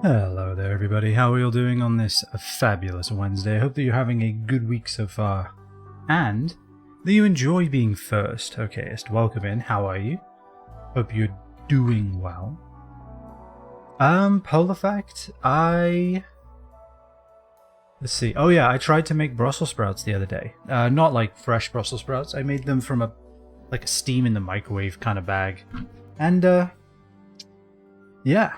Hello there everybody, how are you all doing on this fabulous Wednesday? I hope that you're having a good week so far. And that you enjoy being first. Okay, just welcome in, how are you? Hope you're doing well. Polar fact, let's see, oh yeah, I tried to make Brussels sprouts the other day. Not like fresh Brussels sprouts, I made them from a steam in the microwave kind of bag. And, yeah.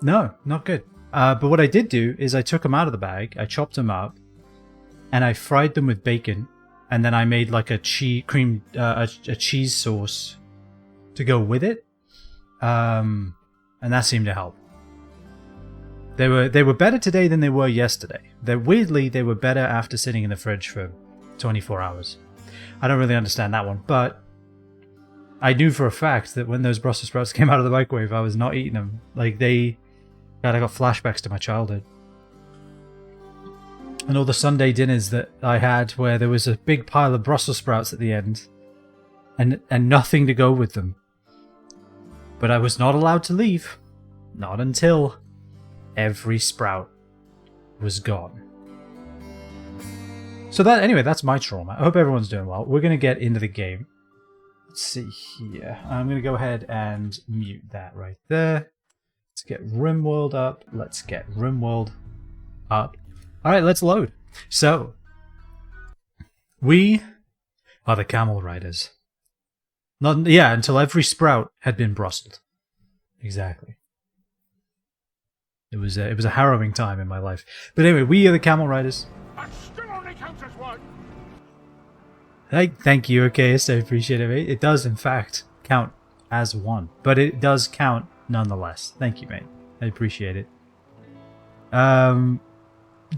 No, not good. But what I did do is I took them out of the bag, I chopped them up, and I fried them with bacon, and then I made like a cheese sauce to go with it, and that seemed to help. They were better today than they were yesterday. Weirdly, they were better after sitting in the fridge for 24 hours. I don't really understand that one, but I knew for a fact that when those Brussels sprouts came out of the microwave, I was not eating them. God, I got flashbacks to my childhood. And all the Sunday dinners that I had where there was a big pile of Brussels sprouts at the end and nothing to go with them. But I was not allowed to leave. Not until every sprout was gone. So that's my trauma. I hope everyone's doing well. We're going to get into the game. Let's see here. I'm going to go ahead and mute that right there. Let's get Rimworld up. Alright, let's load. So, we are the camel riders. Until every sprout had been brustled. Exactly. It was a harrowing time in my life. But anyway, we are the camel riders. That still only counts as one. Thank you, okay, I appreciate it, mate. It does, in fact, count as one. But it does count nonetheless. Thank you, mate. I appreciate it.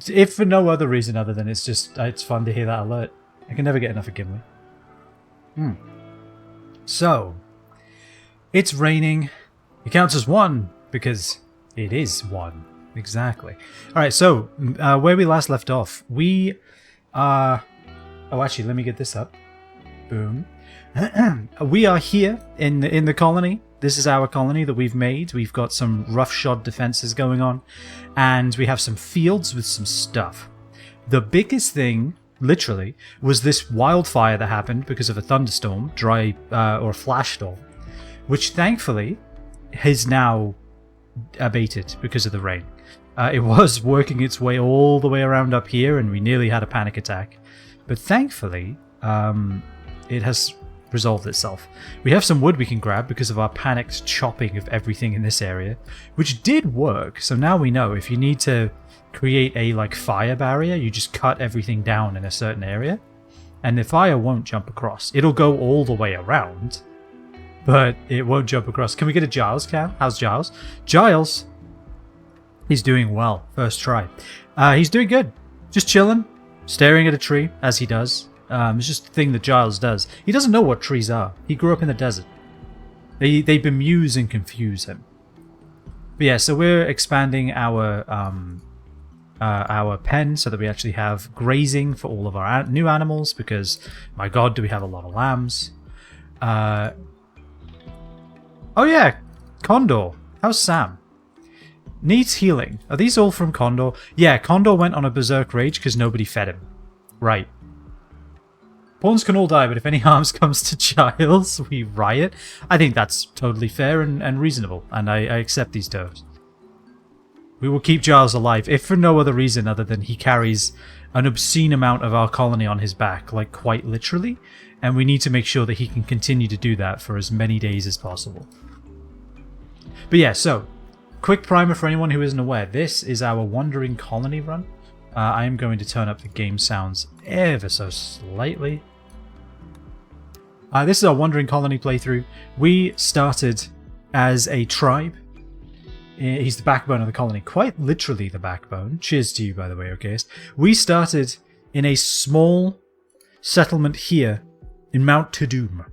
If for no other reason other than it's fun to hear that alert. I can never get enough of Gimli. So, it's raining. It counts as one because it is one. Exactly. Alright, so, where we last left off, we are... Oh, actually, let me get this up. Boom. We are here in the colony. This is our colony that we've made. We've got some roughshod defenses going on, and we have some fields with some stuff. The biggest thing, literally, was this wildfire that happened because of a thunderstorm, or a flash storm, which thankfully has now abated because of the rain. It was working its way all the way around up here, and we nearly had a panic attack. But thankfully, it has resolved itself. We have some wood we can grab because of our panicked chopping of everything in this area, which did work. So now we know if you need to create a fire barrier, you just cut everything down in a certain area, and the fire won't jump across. It'll go all the way around, but it won't jump across. Can we get a Giles cam? How's Giles? Giles, he's doing well. First try. He's doing good. Just chilling, staring at a tree as he does. It's just the thing that Giles does. He doesn't know what trees are. He grew up in the desert. They bemuse and confuse him. But yeah, so we're expanding our pen so that we actually have grazing for all of our new animals, because, my god, do we have a lot of lambs. Oh yeah, Condor. How's Sam? Needs healing. Are these all from Condor? Yeah, Condor went on a berserk rage because nobody fed him. Right. Pawns can all die, but if any harm comes to Giles, we riot. I think that's totally fair and reasonable, and I accept these terms. We will keep Giles alive, if for no other reason other than he carries an obscene amount of our colony on his back, quite literally, and we need to make sure that he can continue to do that for as many days as possible. But yeah, so, quick primer for anyone who isn't aware. This is our Wandering Colony run. I am going to turn up the game sounds ever so slightly. This is our Wandering Colony playthrough. We started as a tribe. He's the backbone of the colony. Quite literally the backbone. Cheers to you, by the way, okay? We started in a small settlement here in Mount Tudum.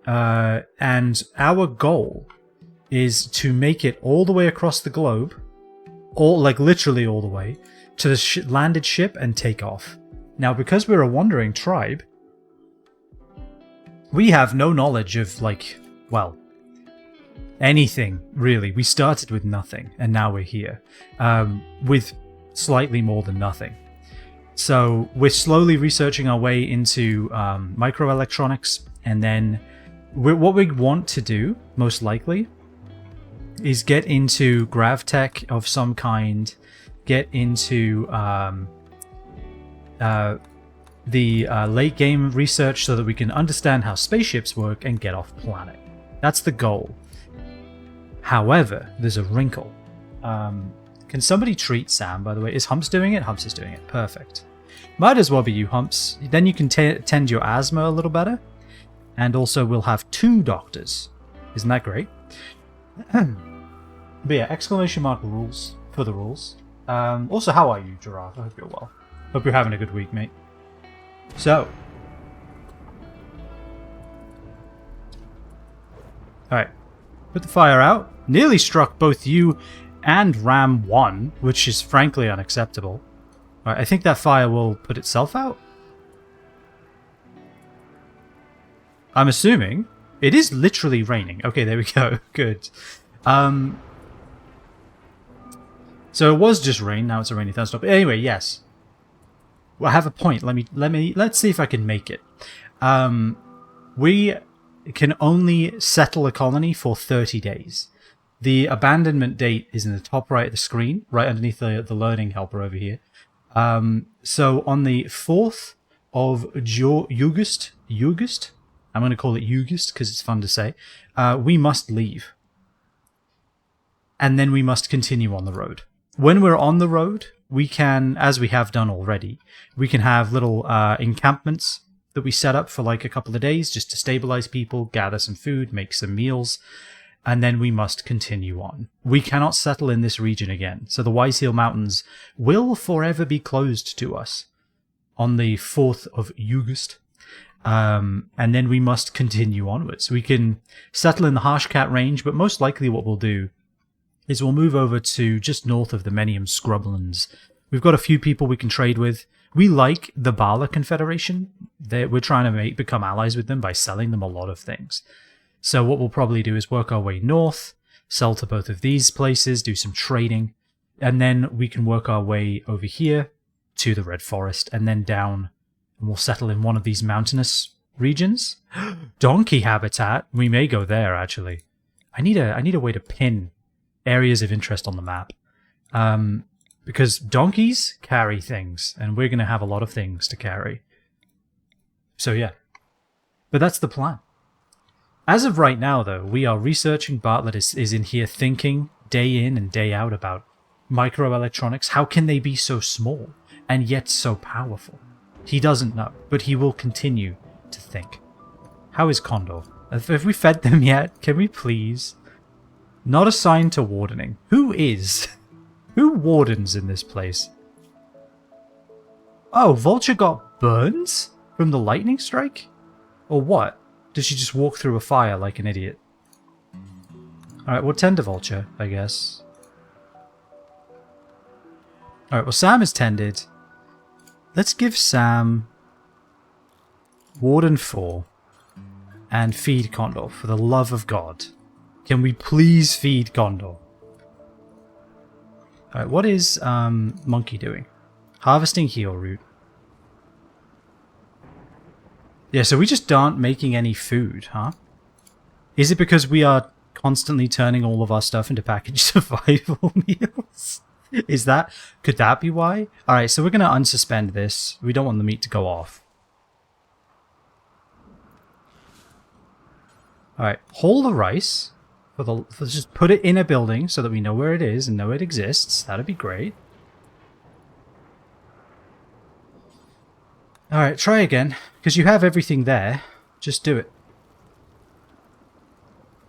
And our goal is to make it all the way across the globe, literally all the way, to the landed ship and take off. Now, because we're a wandering tribe, we have no knowledge of, anything, really. We started with nothing, and now we're here with slightly more than nothing. So we're slowly researching our way into microelectronics, and then what we want to do, most likely, is get into gravtech of some kind, get into the late game research so that we can understand how spaceships work and get off planet. That's the goal. However, there's a wrinkle. Can somebody treat Sam, by the way? Is Humps doing it? Humps is doing it. Perfect. Might as well be you, Humps. Then you can tend your asthma a little better. And also we'll have 2 doctors. Isn't that great? But yeah, exclamation mark rules for the rules. Also, how are you, Giraffe? I hope you're well. Hope you're having a good week, mate. So. Alright. Put the fire out. Nearly struck both you and Ram 1, which is frankly unacceptable. Alright, I think that fire will put itself out. I'm assuming. It is literally raining. Okay, there we go. Good. So it was just rain, now it's a rainy thunderstorm. But anyway, yes. Well, I have a point. Let's see if I can make it. We can only settle a colony for 30 days. The abandonment date is in the top right of the screen, right underneath the learning helper over here. So on the 4th of August, I'm going to call it August because it's fun to say, we must leave. And then we must continue on the road. When we're on the road, we can, as we have done already, we can have little encampments that we set up for like a couple of days just to stabilize people, gather some food, make some meals, and then we must continue on. We cannot settle in this region again, so the Wise Heel Mountains will forever be closed to us on the 4th of August. And then we must continue onwards. We can settle in the Harshcat Range, but most likely what we'll do is we'll move over to just north of the Menium Scrublands. We've got a few people we can trade with. We like the Bala Confederation. We're trying to become allies with them by selling them a lot of things. So what we'll probably do is work our way north, sell to both of these places, do some trading, and then we can work our way over here to the Red Forest, and then down, and we'll settle in one of these mountainous regions. Donkey habitat. We may go there, actually. I need a way to pin areas of interest on the map. Because donkeys carry things, and we're going to have a lot of things to carry. So yeah. But that's the plan. As of right now, though, we are researching. Bartlett is in here thinking day in and day out about microelectronics. How can they be so small and yet so powerful? He doesn't know, but he will continue to think. How is Condor? Have we fed them yet? Can we please? Not assigned to wardening. Who is? Who wardens in this place? Oh, Vulture got burns from the lightning strike? Or what? Did she just walk through a fire like an idiot? Alright, we'll tend to Vulture, I guess. Alright, well Sam is tended. Let's give Sam Warden 4 and feed Condor, for the love of God. Can we please feed Condor? Alright, what is Monkey doing? Harvesting heal root. Yeah, so we just aren't making any food, huh? Is it because we are constantly turning all of our stuff into packaged survival meals? Could that be why? Alright, so we're going to unsuspend this. We don't want the meat to go off. Alright, hold the rice. Just put it in a building so that we know where it is and know it exists. That'd be great. Alright, try again. Because you have everything there. Just do it.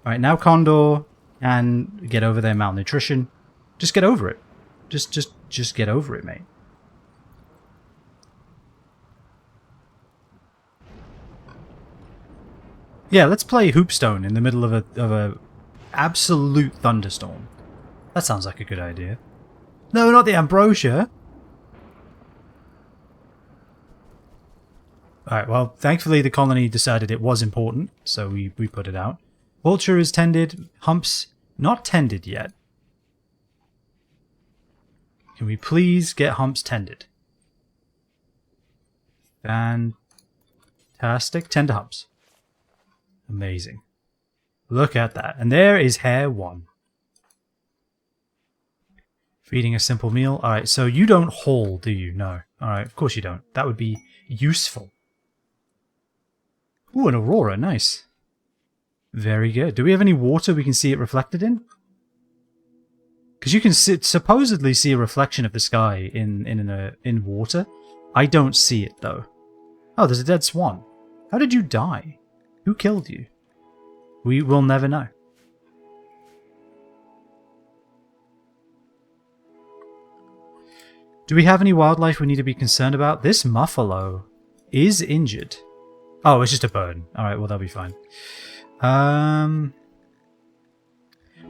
Alright, now Condor and get over their malnutrition. Just get over it. Just get over it, mate. Yeah, let's play Hoopstone in the middle of a absolute thunderstorm. That sounds like a good idea. No, not the ambrosia. Alright, well, thankfully the colony decided it was important, so we put it out. Vulture is tended. Humps not tended yet. Can we please get humps tended? Fantastic. Tender humps. Amazing. Look at that. And there is hare 1. Feeding a simple meal. Alright, so you don't haul, do you? No. Alright, of course you don't. That would be useful. Ooh, an aurora. Nice. Very good. Do we have any water we can see it reflected in? Because you can supposedly see a reflection of the sky in water. I don't see it, though. Oh, there's a dead swan. How did you die? Who killed you? We will never know. Do we have any wildlife we need to be concerned about? This muffalo is injured. Oh, it's just a bird. Alright, well, that'll be fine.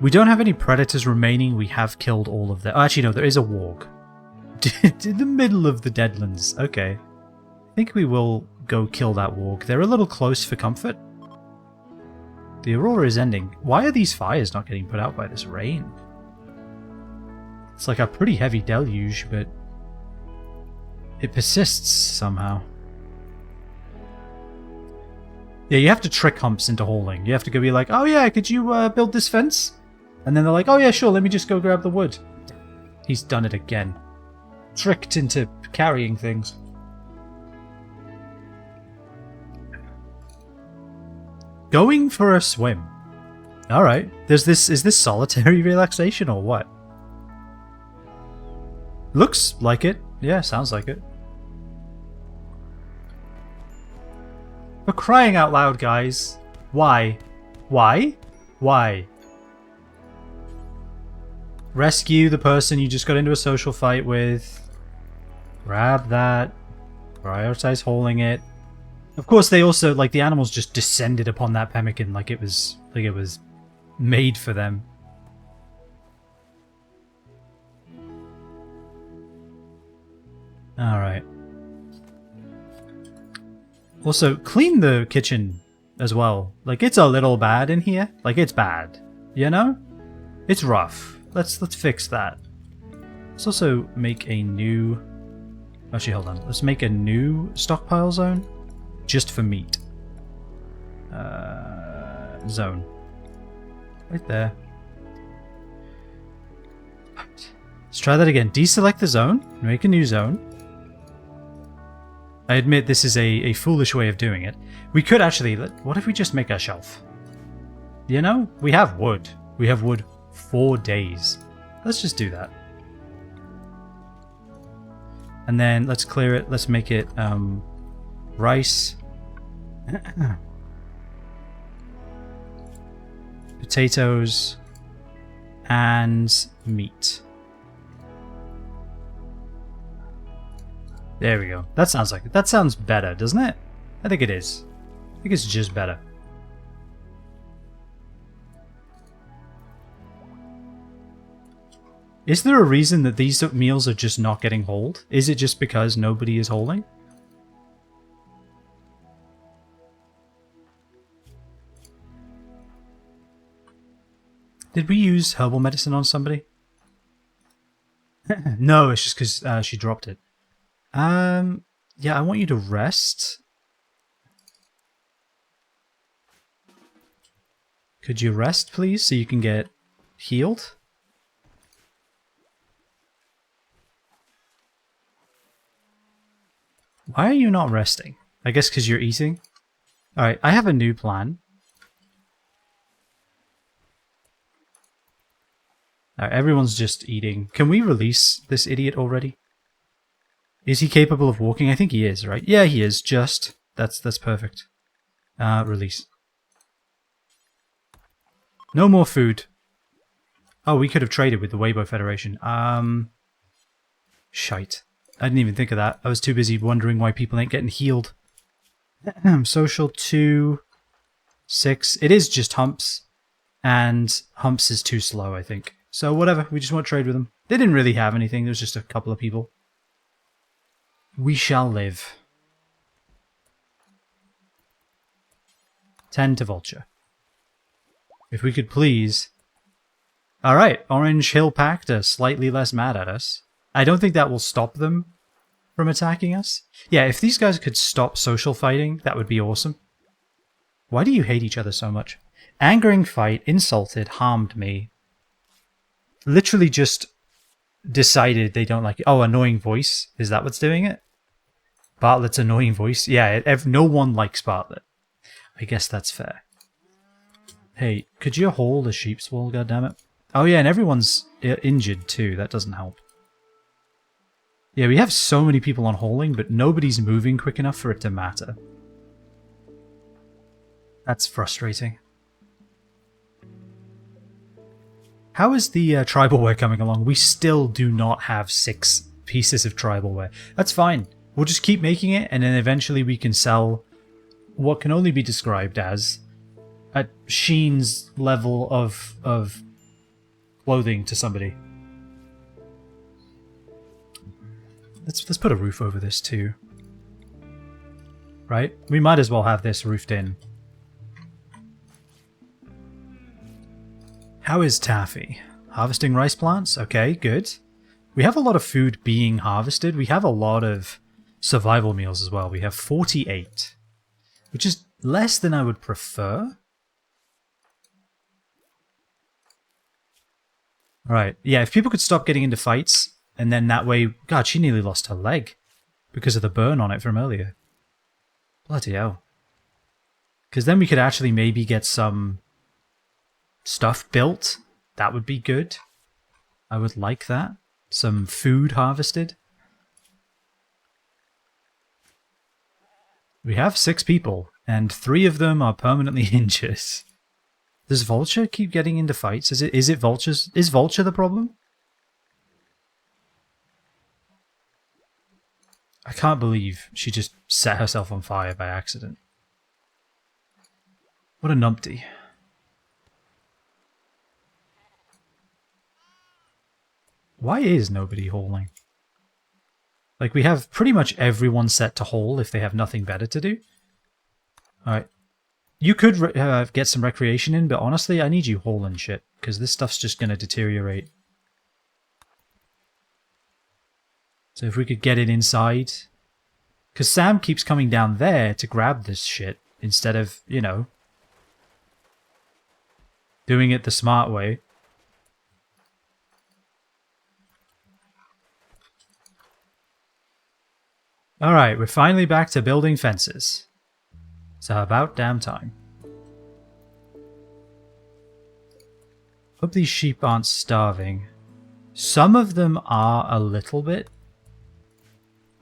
We don't have any predators remaining. We have killed all of them. Oh, actually, no, there is a warg. In the middle of the Deadlands. Okay. I think we will go kill that warg. They're a little close for comfort. The aurora is ending. Why are these fires not getting put out by this rain? It's like a pretty heavy deluge, but it persists somehow. Yeah, you have to trick humps into hauling. You have to go be like, oh yeah, could you build this fence? And then they're like, oh yeah, sure, let me just go grab the wood. He's done it again. Tricked into carrying things. Going for a swim. Alright. Is this solitary relaxation or what? Looks like it. Yeah, sounds like it. For crying out loud, guys. Why? Why? Why? Rescue the person you just got into a social fight with. Grab that. Prioritize hauling it. Of course, they also, like, the animals just descended upon that pemmican like it was made for them. Alright. Also, clean the kitchen as well. Like, it's a little bad in here. Like, it's bad. You know? It's rough. Let's fix that. Let's also make a new... Actually, hold on. Let's make a new stockpile zone. Just for meat. Zone. Right there. Let's try that again. Deselect the zone. Make a new zone. I admit this is a foolish way of doing it. We could actually... What if we just make a shelf? You know? We have wood. We have wood for days. Let's just do that. And then let's clear it. Let's make it rice. Potatoes. And meat. There we go. That sounds like it. That sounds better, doesn't it? I think it is. I think it's just better. Is there a reason that these meals are just not getting hauled? Is it just because nobody is hauling? Did we use herbal medicine on somebody? No, it's just because she dropped it. Yeah, I want you to rest. Could you rest, please, so you can get healed? Why are you not resting? I guess because you're eating? Alright, I have a new plan. Alright, everyone's just eating. Can we release this idiot already? Is he capable of walking? I think he is, right? Yeah, he is. Just. That's perfect. Release. No more food. Oh, we could have traded with the Weibo Federation. Shite. I didn't even think of that. I was too busy wondering why people ain't getting healed. Social 2. 6. It is just humps. And humps is too slow, I think. So whatever. We just won't trade with them. They didn't really have anything. There was just a couple of people. We shall live. 10 to Vulture. If we could please. Alright, Orange Hill Pact are slightly less mad at us. I don't think that will stop them from attacking us. Yeah, if these guys could stop social fighting, that would be awesome. Why do you hate each other so much? Angering fight, insulted, harmed me. Literally just decided they don't like it. Oh, annoying voice. Is that what's doing it? Bartlett's annoying voice. Yeah, no one likes Bartlett. I guess that's fair. Hey, could you haul the sheep's wool, goddammit? Oh yeah, and everyone's injured too. That doesn't help. Yeah, we have so many people on hauling, but nobody's moving quick enough for it to matter. That's frustrating. How is the tribalware coming along? We still do not have 6 pieces of tribalware. That's fine. We'll just keep making it, and then eventually we can sell what can only be described as a Sheen's level of clothing to somebody. Let's put a roof over this too. Right? We might as well have this roofed in. How is Taffy? Harvesting rice plants? Okay, good. We have a lot of food being harvested. We have a lot of survival meals as well. We have 48, which is less than I would prefer. Alright, yeah, if people could stop getting into fights, and then that way... God, she nearly lost her leg because of the burn on it from earlier. Bloody hell. Because then we could actually maybe get some stuff built. That would be good. I would like that. Some food harvested. We have 6 people, and 3 of them are permanently injured. Does Vulture keep getting into fights? Is it Vulture's? Is Vulture the problem? I can't believe she just set herself on fire by accident. What a numpty. Why is nobody hauling? Like, we have pretty much everyone set to haul if they have nothing better to do. Alright. You could get some recreation in, but honestly, I need you hauling shit, because this stuff's just going to deteriorate. So if we could get it inside... Because Sam keeps coming down there to grab this shit, instead of, you know, doing it the smart way. Alright, we're finally back to building fences. So about damn time. Hope these sheep aren't starving. Some of them are a little bit.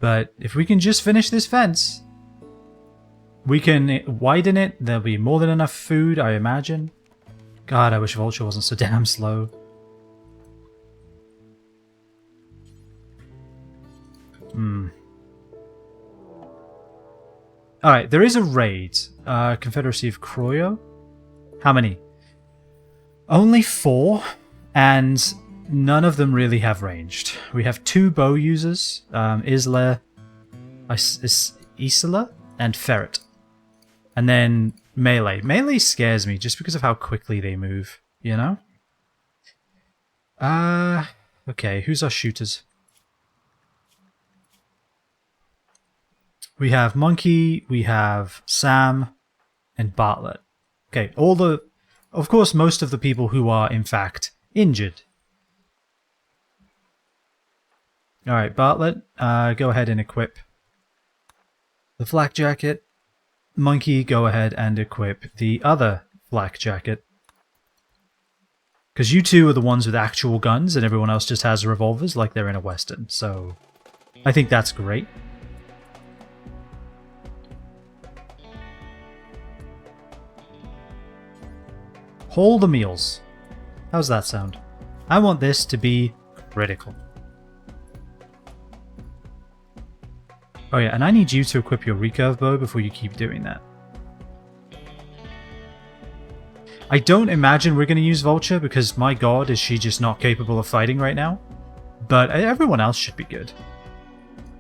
But if we can just finish this fence, we can widen it. There'll be more than enough food, I imagine. God, I wish Vulture wasn't so damn slow. Alright, there is a raid. Confederacy of Croyo. How many? Only 4, and none of them really have ranged. We have 2 bow users, Isla, and Ferret. And then melee. Melee scares me just because of how quickly they move, you know? Okay, who's our shooters? We have Monkey, we have Sam, and Bartlett. Okay, of course, most of the people who are, in fact, injured. Alright, Bartlett, go ahead and equip the flak jacket. Monkey, go ahead and equip the other flak jacket. Because you two are the ones with actual guns, and everyone else just has revolvers like they're in a western, so I think that's great. Haul the meals. How's that sound? I want this to be critical. Oh yeah, and I need you to equip your recurve bow before you keep doing that. I don't imagine we're going to use Vulture because, my god, is she just not capable of fighting right now. But everyone else should be good.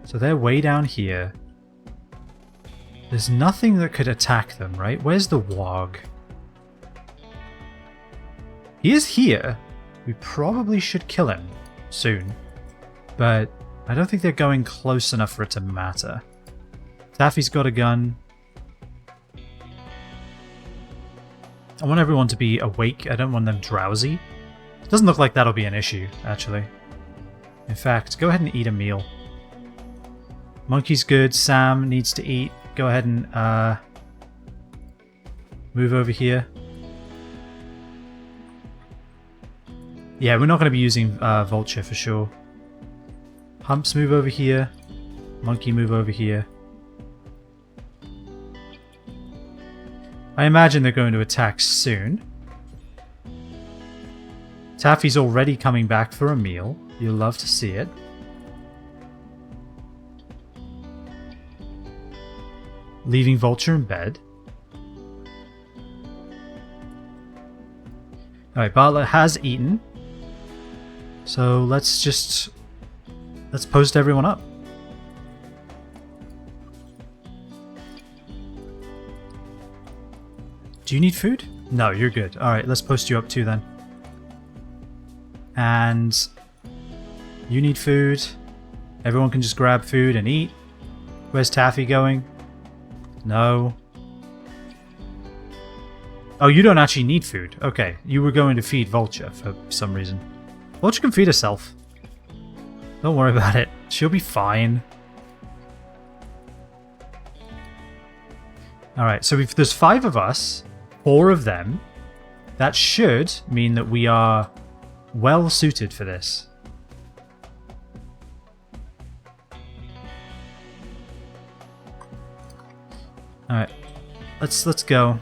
So they're way down here. There's nothing that could attack them, right? Where's the Wog? He is here. We probably should kill him soon. But I don't think they're going close enough for it to matter. Taffy's got a gun. I want everyone to be awake. I don't want them drowsy. Doesn't look like that'll be an issue, actually. In fact, go ahead and eat a meal. Monkey's good. Sam needs to eat. Go ahead and move over here. Yeah, we're not going to be using Vulture for sure. Humps, move over here. Monkey, move over here. I imagine they're going to attack soon. Taffy's already coming back for a meal. You'll love to see it. Leaving Vulture in bed. Alright, Bartlett has eaten. So let's post everyone up. Do you need food? No, you're good. Alright, let's post you up too then. And you need food. Everyone can just grab food and eat. Where's Taffy going? No. Oh, you don't actually need food. Okay, you were going to feed Vulture for some reason. Vulture can feed herself. Don't worry about it. She'll be fine. Alright, so if there's 5 of us, 4 of them, that should mean that we are well suited for this. Alright, let's go.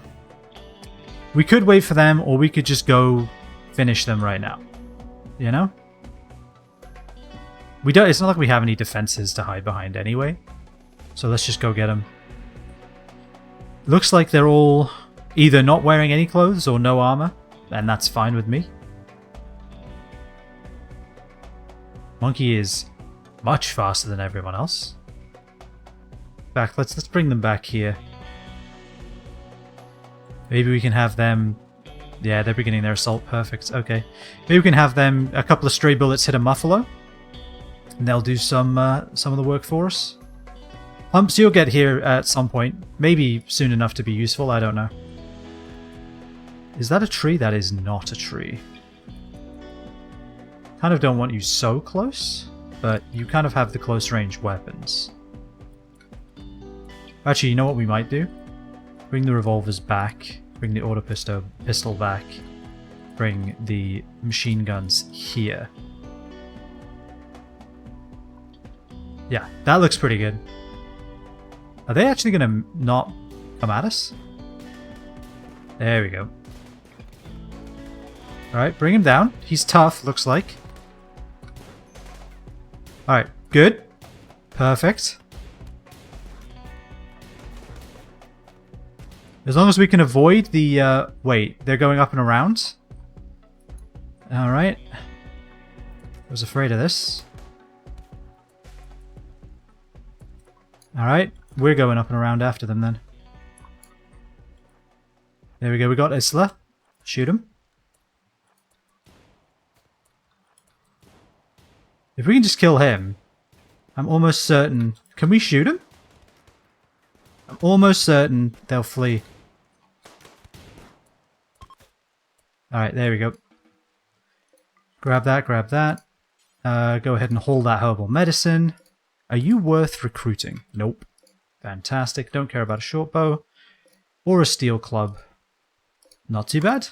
We could wait for them, or we could just go finish them right now. You know? We don't. It's not like we have any defenses to hide behind anyway. So let's just go get them. Looks like they're all either not wearing any clothes or no armor, and that's fine with me. Monkey is much faster than everyone else. Back. Let's bring them back here. Maybe we can have them... Yeah, they're beginning their assault. Perfect. Okay. Maybe we can have them... A couple of stray bullets hit a muffalo. And they'll do some of the work for us. Humps, you'll get here at some point. Maybe soon enough to be useful. I don't know. Is that a tree? That is not a tree. Kind of don't want you so close. But you kind of have the close range weapons. Actually, you know what we might do? Bring the revolvers back. Bring the auto pistol back. Bring the machine guns here. Yeah, that looks pretty good. Are they actually going to not come at us? There we go. Alright, bring him down. He's tough, looks like. Alright, good. Perfect. As long as we can avoid the... wait, they're going up and around? Alright. I was afraid of this. Alright, we're going up and around after them then. There we go, we got Isla. Shoot him. If we can just kill him, I'm almost certain... Can we shoot him? I'm almost certain they'll flee. Alright, there we go. Grab that, grab that. Go ahead and hold that herbal medicine. Are you worth recruiting? Nope. Fantastic. Don't care about a short bow. Or a steel club. Not too bad.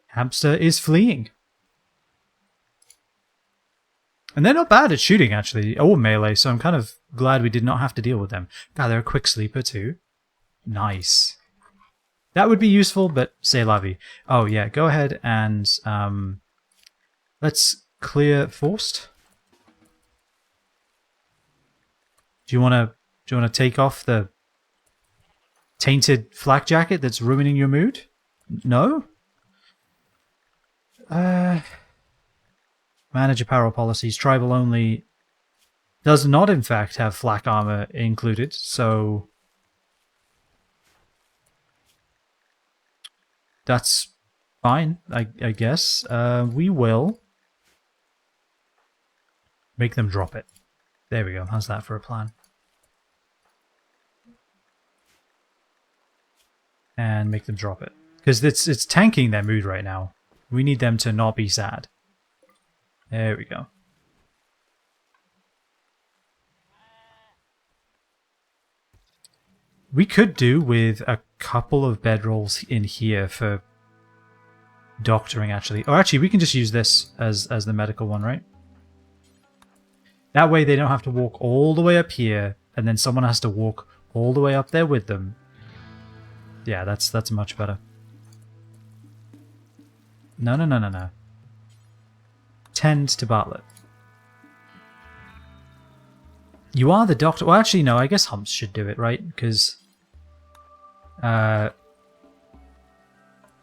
Hamster is fleeing. And they're not bad at shooting, actually. Or melee, so I'm kind of glad we did not have to deal with them. God, they're a quick sleeper, too. Nice. That would be useful, but c'est la vie. Oh, yeah, go ahead and... let's clear forced. Do you want to take off the tainted flak jacket that's ruining your mood? No? Manage apparel policies. Tribal only does not, in fact, have flak armor included, so... that's fine, I guess. We will make them drop it. There we go. How's that for a plan? And make them drop it. Because it's tanking their mood right now. We need them to not be sad. There we go. We could do with a couple of bedrolls in here for doctoring, actually. Or actually, we can just use this as the medical one, right? That way they don't have to walk all the way up here, and then someone has to walk all the way up there with them. Yeah, that's much better. No. Tend to Bartlett. You are the doctor. Well, actually, no. I guess Humps should do it, right? Because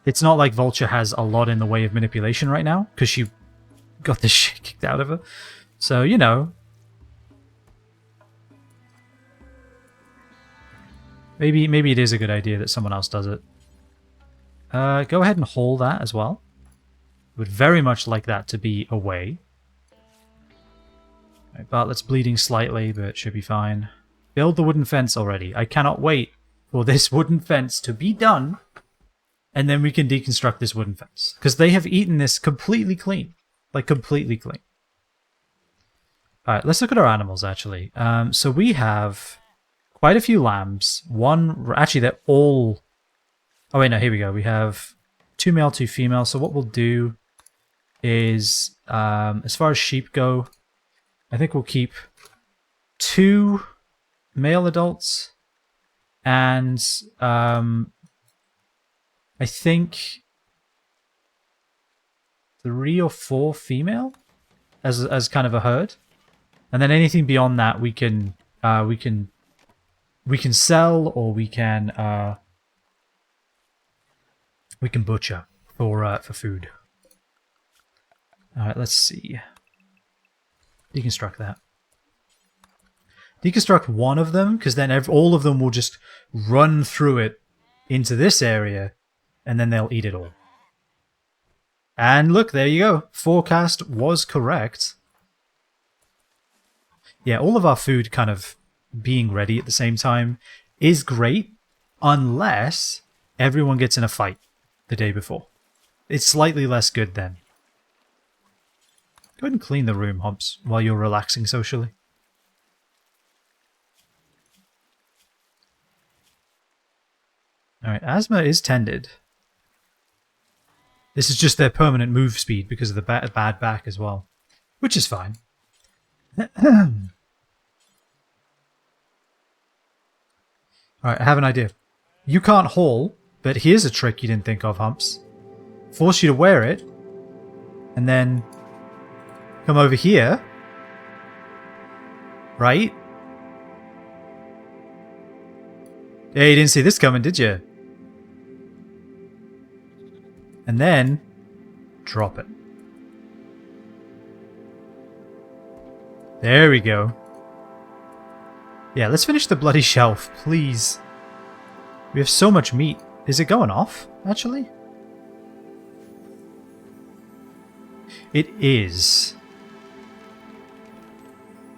it's not like Vulture has a lot in the way of manipulation right now, because she got the shit kicked out of her. So, you know. Maybe it is a good idea that someone else does it. Go ahead and haul that as well. Would very much like that to be away. Right, Bartlett's bleeding slightly, but it should be fine. Build the wooden fence already. I cannot wait for this wooden fence to be done, and then we can deconstruct this wooden fence. Because they have eaten this completely clean. Like, completely clean. Alright, let's look at our animals, actually. So we have quite a few lambs. Actually, they're all... Oh, wait, no, here we go. We have 2 male, 2 female. So what we'll do is, as far as sheep go, I think we'll keep 2 male adults and I think 3 or 4 female as kind of a herd, and then anything beyond that we can sell, or we can butcher for food. All right, let's see. Deconstruct that. Deconstruct one of them, because then all of them will just run through it into this area, and then they'll eat it all. And look, there you go. Forecast was correct. Yeah, all of our food kind of being ready at the same time is great, unless everyone gets in a fight the day before. It's slightly less good then. Go ahead and clean the room, Humps, while you're relaxing socially. Alright, Asthma is tended. This is just their permanent move speed because of the bad back as well. Which is fine. Alright, I have an idea. You can't haul, but here's a trick you didn't think of, Humps. Force you to wear it, and then come over here. Right? Yeah, you didn't see this coming, did you? And then drop it. There we go. Yeah, let's finish the bloody shelf, please. We have so much meat. Is it going off, actually? It is.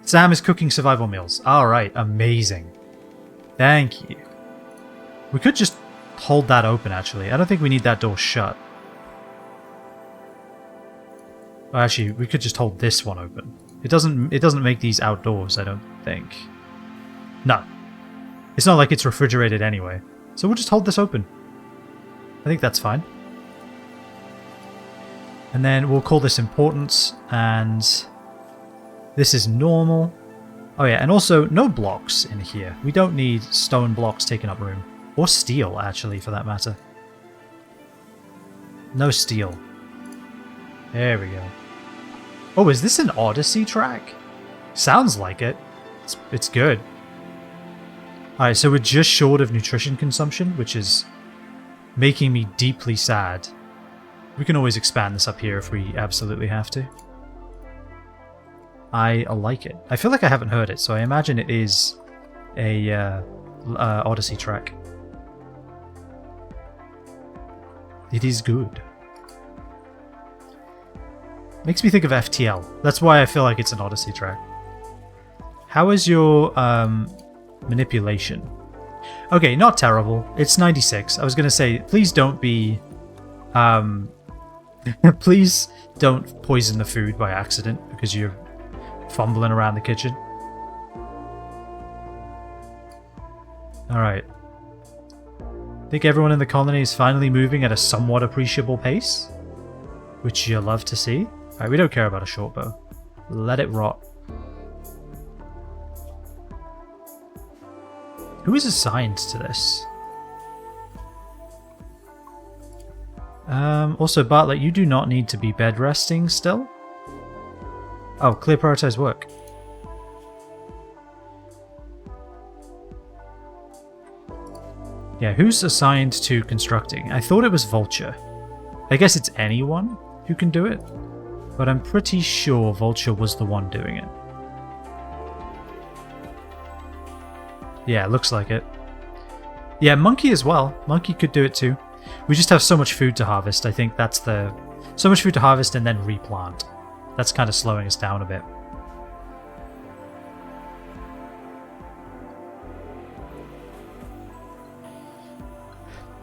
Sam is cooking survival meals. Alright, amazing. Thank you. We could just hold that open, actually. I don't think we need that door shut. Oh, actually, we could just hold this one open. It doesn't make these outdoors, I don't think. No. It's not like it's refrigerated anyway. So we'll just hold this open. I think that's fine. And then we'll call this importance, and this is normal. Oh yeah, and also no blocks in here. We don't need stone blocks taking up room. Or steel, actually, for that matter. No steel. There we go. Oh, is this an Odyssey track? Sounds like it. It's good. Alright, so we're just short of nutrition consumption, which is making me deeply sad. We can always expand this up here if we absolutely have to. I like it. I feel like I haven't heard it, so I imagine it is a Odyssey track. It is good. Makes me think of FTL. That's why I feel like it's an Odyssey track. How is your manipulation? Okay, not terrible. It's 96. I was going to say, please don't be... please don't poison the food by accident because you're fumbling around the kitchen. Alright. I think everyone in the colony is finally moving at a somewhat appreciable pace, which you'll love to see. Alright, we don't care about a short bow. Let it rot. Who is assigned to this? Also, Bartlett, you do not need to be bed resting still. Oh, clear prioritized work. Yeah, who's assigned to constructing? I thought it was Vulture. I guess it's anyone who can do it, but I'm pretty sure Vulture was the one doing it. Yeah, looks like it. Yeah, Monkey as well. Monkey could do it too. We just have so much food to harvest. I think that's the... So much food to harvest and then replant. That's kind of slowing us down a bit.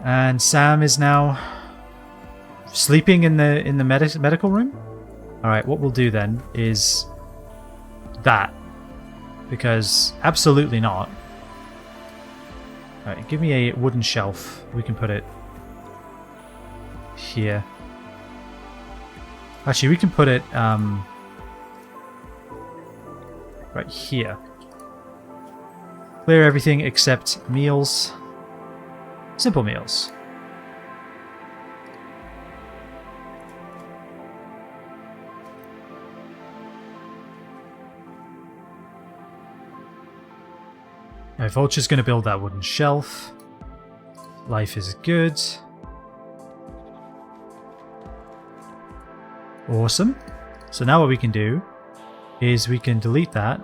And Sam is now sleeping in the medical room. All right, what we'll do then is that, because absolutely not. All right, give me a wooden shelf. We can put it here. Actually, we can put it right here. Clear everything except meals. Simple meals. Alright, Vulture's going to build that wooden shelf. Life is good. Awesome. So now what we can do is we can delete that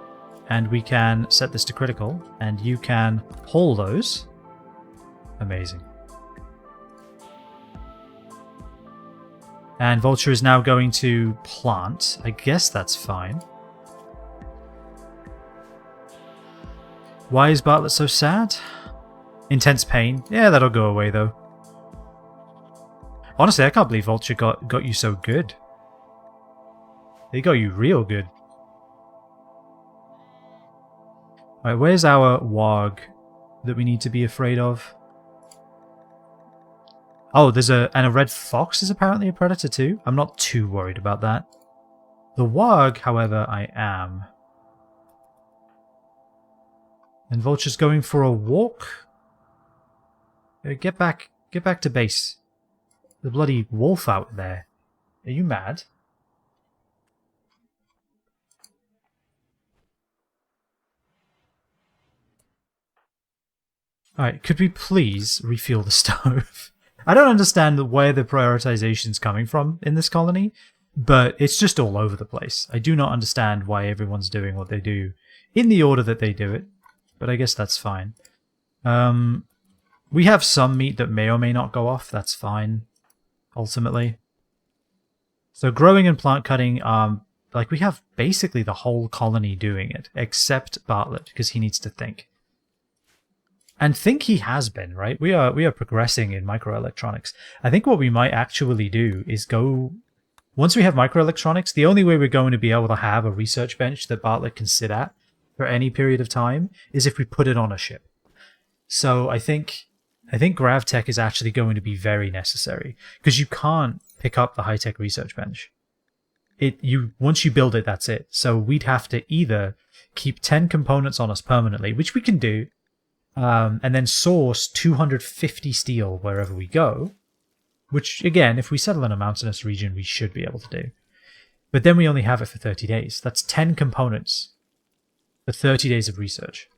and we can set this to critical and you can pull those. Amazing. And Vulture is now going to plant. I guess that's fine. Why is Bartlett so sad? Intense pain. Yeah, that'll go away though. Honestly, I can't believe Vulture got you so good. They got you real good. Alright, where's our warg that we need to be afraid of? Oh, there's a red fox is apparently a predator too. I'm not too worried about that. The warg, however, I am. And Vulture's going for a walk. Get back to base. The bloody wolf out there. Are you mad? Alright, could we please refuel the stove? I don't understand where the prioritization's coming from in this colony, but it's just all over the place. I do not understand why everyone's doing what they do in the order that they do it, but I guess that's fine. We have some meat that may or may not go off. That's fine, ultimately. So growing and plant cutting, like we have basically the whole colony doing it, except Bartlett, because he needs to think. And think he has been, right? We are progressing in microelectronics. I think what we might actually do is go... Once we have microelectronics, the only way we're going to be able to have a research bench that Bartlett can sit at for any period of time is if we put it on a ship. So I think GravTech is actually going to be very necessary, because you can't pick up the high-tech research bench. Once you build it, that's it. So we'd have to either keep 10 components on us permanently, which we can do, and then source 250 steel wherever we go, which, again, if we settle in a mountainous region, we should be able to do. But then we only have it for 30 days. That's 10 components for 30 days of research.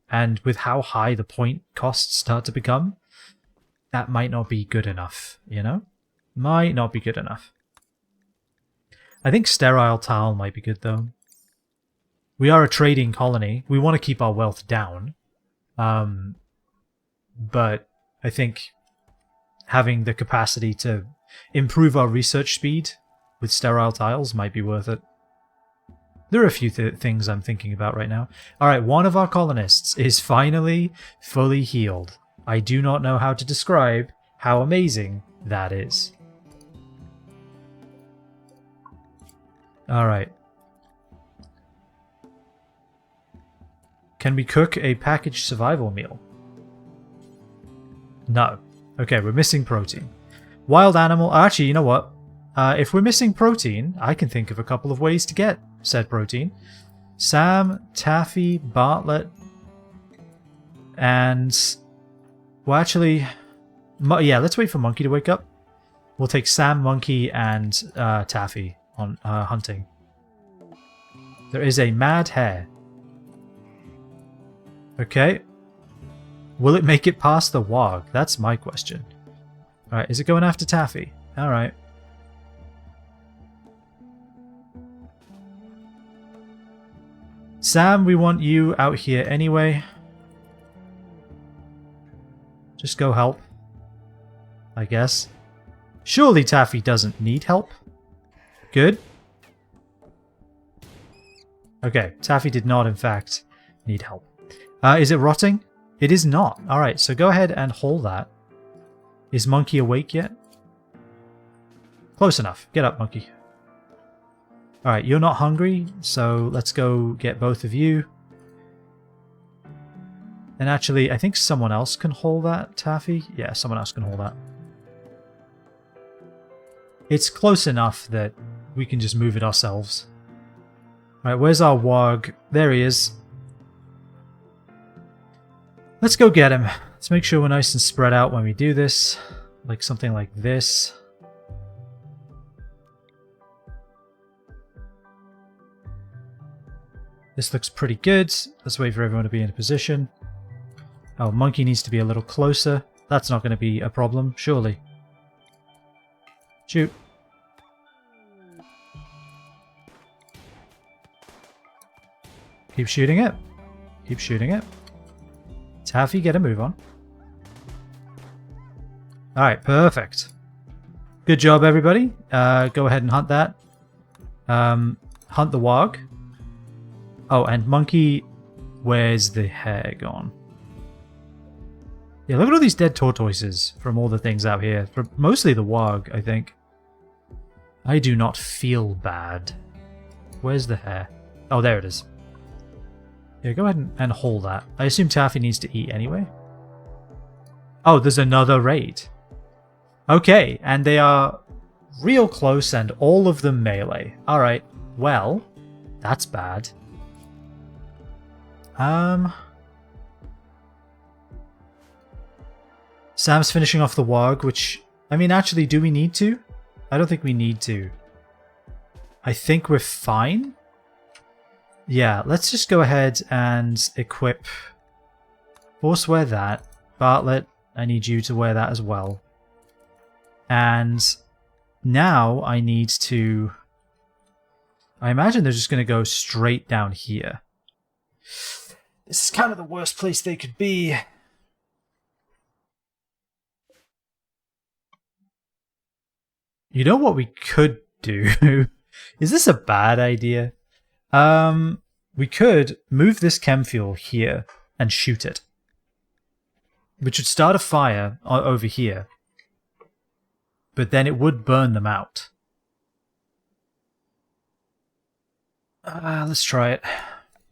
And with how high the point costs start to become, that might not be good enough, you know? Might not be good enough. I think sterile tile might be good, though. We are a trading colony. We want to keep our wealth down. But I think having the capacity to improve our research speed with sterile tiles might be worth it. There are a few things I'm thinking about right now. Alright, one of our colonists is finally fully healed. I do not know how to describe how amazing that is. Alright. Can we cook a packaged survival meal? No. Okay, we're missing protein. Wild animal... Actually, you know what? If we're missing protein, I can think of a couple of ways to get said protein. Sam, Taffy, Bartlett, and... Well, actually... Yeah, let's wait for Monkey to wake up. We'll take Sam, Monkey, and Taffy on hunting. There is a mad hare. Okay. Will it make it past the Warg? That's my question. Alright, is it going after Taffy? Alright. Sam, we want you out here anyway. Just go help, I guess. Surely Taffy doesn't need help. Good. Okay, Taffy did not, in fact, need help. Is it rotting? It is not. Alright, so go ahead and haul that. Is Monkey awake yet? Close enough. Get up, Monkey. Alright, you're not hungry, so let's go get both of you. And actually, I think someone else can haul that, Taffy. Yeah, someone else can haul that. It's close enough that we can just move it ourselves. Alright, where's our Warg? There he is. Let's go get him. Let's make sure we're nice and spread out when we do this. Like something like this. This looks pretty good. Let's wait for everyone to be in a position. Oh, Monkey needs to be a little closer. That's not going to be a problem, surely. Shoot. Keep shooting it. Keep shooting it. Taffy, get a move on. Alright, perfect. Good job, everybody. Go ahead and hunt that. Hunt the Warg. Oh, and Monkey, where's the hare gone? Yeah, look at all these dead tortoises from all the things out here. From mostly the Warg, I think. I do not feel bad. Where's the hare? Oh, there it is. Yeah, go ahead and haul that. I assume Taffy needs to eat anyway. Oh, there's another raid. Okay, and they are real close and all of them melee. Alright, well, that's bad. Sam's finishing off the Warg, which... I mean, actually, do we need to? I don't think we need to. I think we're fine. Yeah, let's just go ahead and equip... Force wear that. Bartlett, I need you to wear that as well. And now I need to... I imagine they're just going to go straight down here. This is kind of the worst place they could be. You know what we could do? Is this a bad idea? We could move this chem fuel here and shoot it. Which would start a fire over here. But then it would burn them out. Let's try it.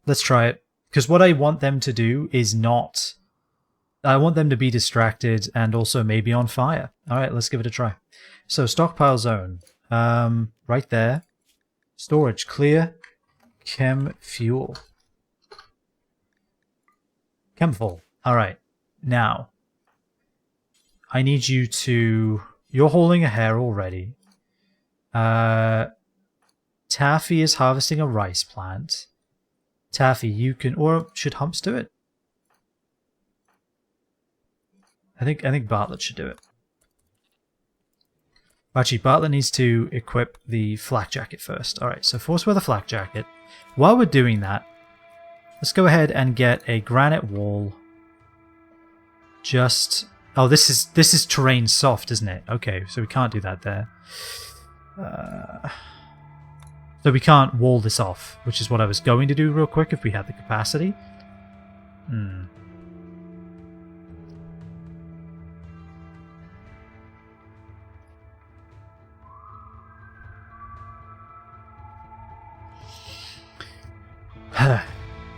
Let's try it. Because what I want them to do is not... I want them to be distracted and also maybe on fire. Alright, let's give it a try. So, stockpile zone. Right there. Storage clear. Chem fuel. Chem full. Alright. Now. I need you to... You're hauling a hare already. Taffy is harvesting a rice plant. Taffy, you can... Or should Humps do it? I think Bartlett should do it. Actually, Bartlett needs to equip the flak jacket first. Alright, so force wear the flak jacket. While we're doing that, let's go ahead and get a granite wall just Oh, this is terrain soft, isn't it? Okay, so we can't do that there. So we can't wall this off, which is what I was going to do real quick if we had the capacity.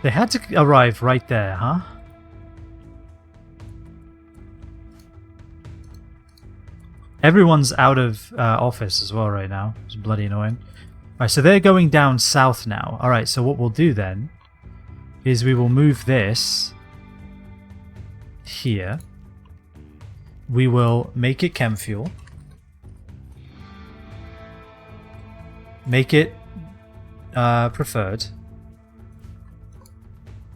They had to arrive right there, huh? Everyone's out of office as well right now. It's bloody annoying. Alright, so they're going down south now. Alright, so what we'll do then is we will move this here. We will make it chem fuel. Make it preferred.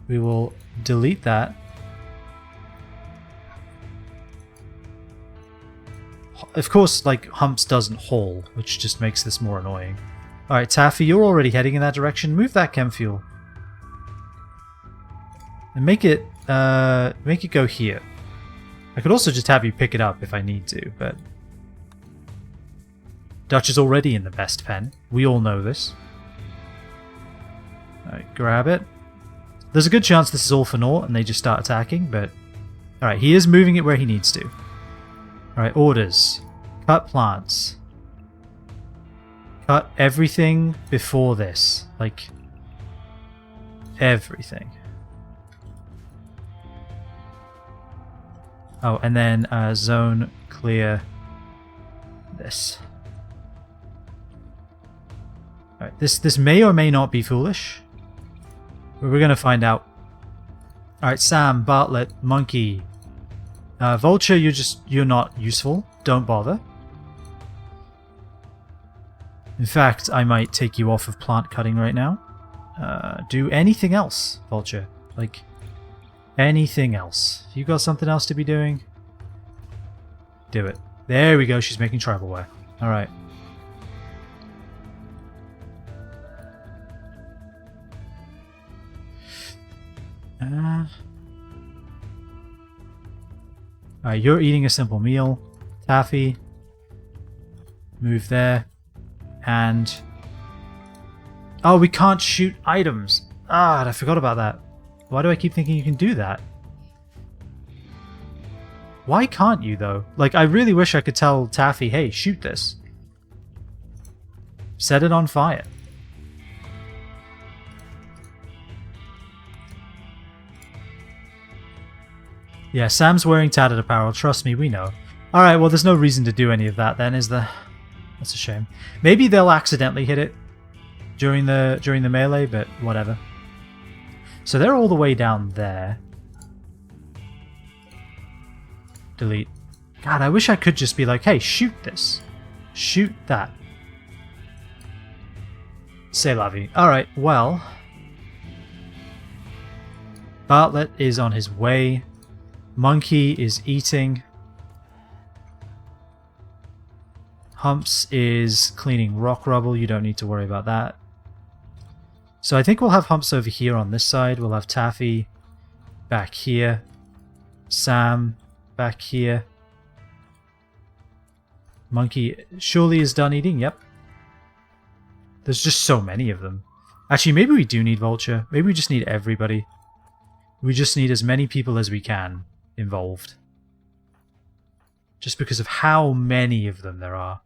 We will delete that. Of course, like, Humps doesn't haul, which just makes this more annoying. Alright, Taffy, you're already heading in that direction. Move that chem fuel. And make it go here. I could also just have you pick it up if I need to, but... Dutch is already in the best pen. We all know this. Alright, grab it. There's a good chance this is all for naught and they just start attacking, but... Alright, he is moving it where he needs to. Alright, orders. Cut plants. Cut everything before this. Like, everything. Oh, and then zone clear this. Alright, this may or may not be foolish. But we're gonna find out. Alright, Sam, Bartlett, Monkey. Vulture, you're not useful. Don't bother. In fact, I might take you off of plant cutting right now. Do anything else, Vulture. Like, anything else. You got something else to be doing? Do it. There we go, she's making tribalware. Alright. Alright, you're eating a simple meal. Taffy. Move there. And... Oh, we can't shoot items. Ah, I forgot about that. Why do I keep thinking you can do that? Why can't you, though? Like, I really wish I could tell Taffy, hey, shoot this. Set it on fire. Yeah, Sam's wearing tattered apparel. Trust me, we know. Alright, well, there's no reason to do any of that then, is there? That's a shame. Maybe they'll accidentally hit it during the melee, but whatever. So they're all the way down there. Delete. God, I wish I could just be like, hey, shoot this. Shoot that. C'est la vie. Alright, well. Bartlett is on his way. Monkey is eating. Humps is cleaning rock rubble. You don't need to worry about that. So I think we'll have Humps over here on this side. We'll have Taffy back here. Sam back here. Monkey surely is done eating. Yep. There's just so many of them. Actually, maybe we do need Vulture. Maybe we just need everybody. We just need as many people as we can involved. Just because of how many of them there are.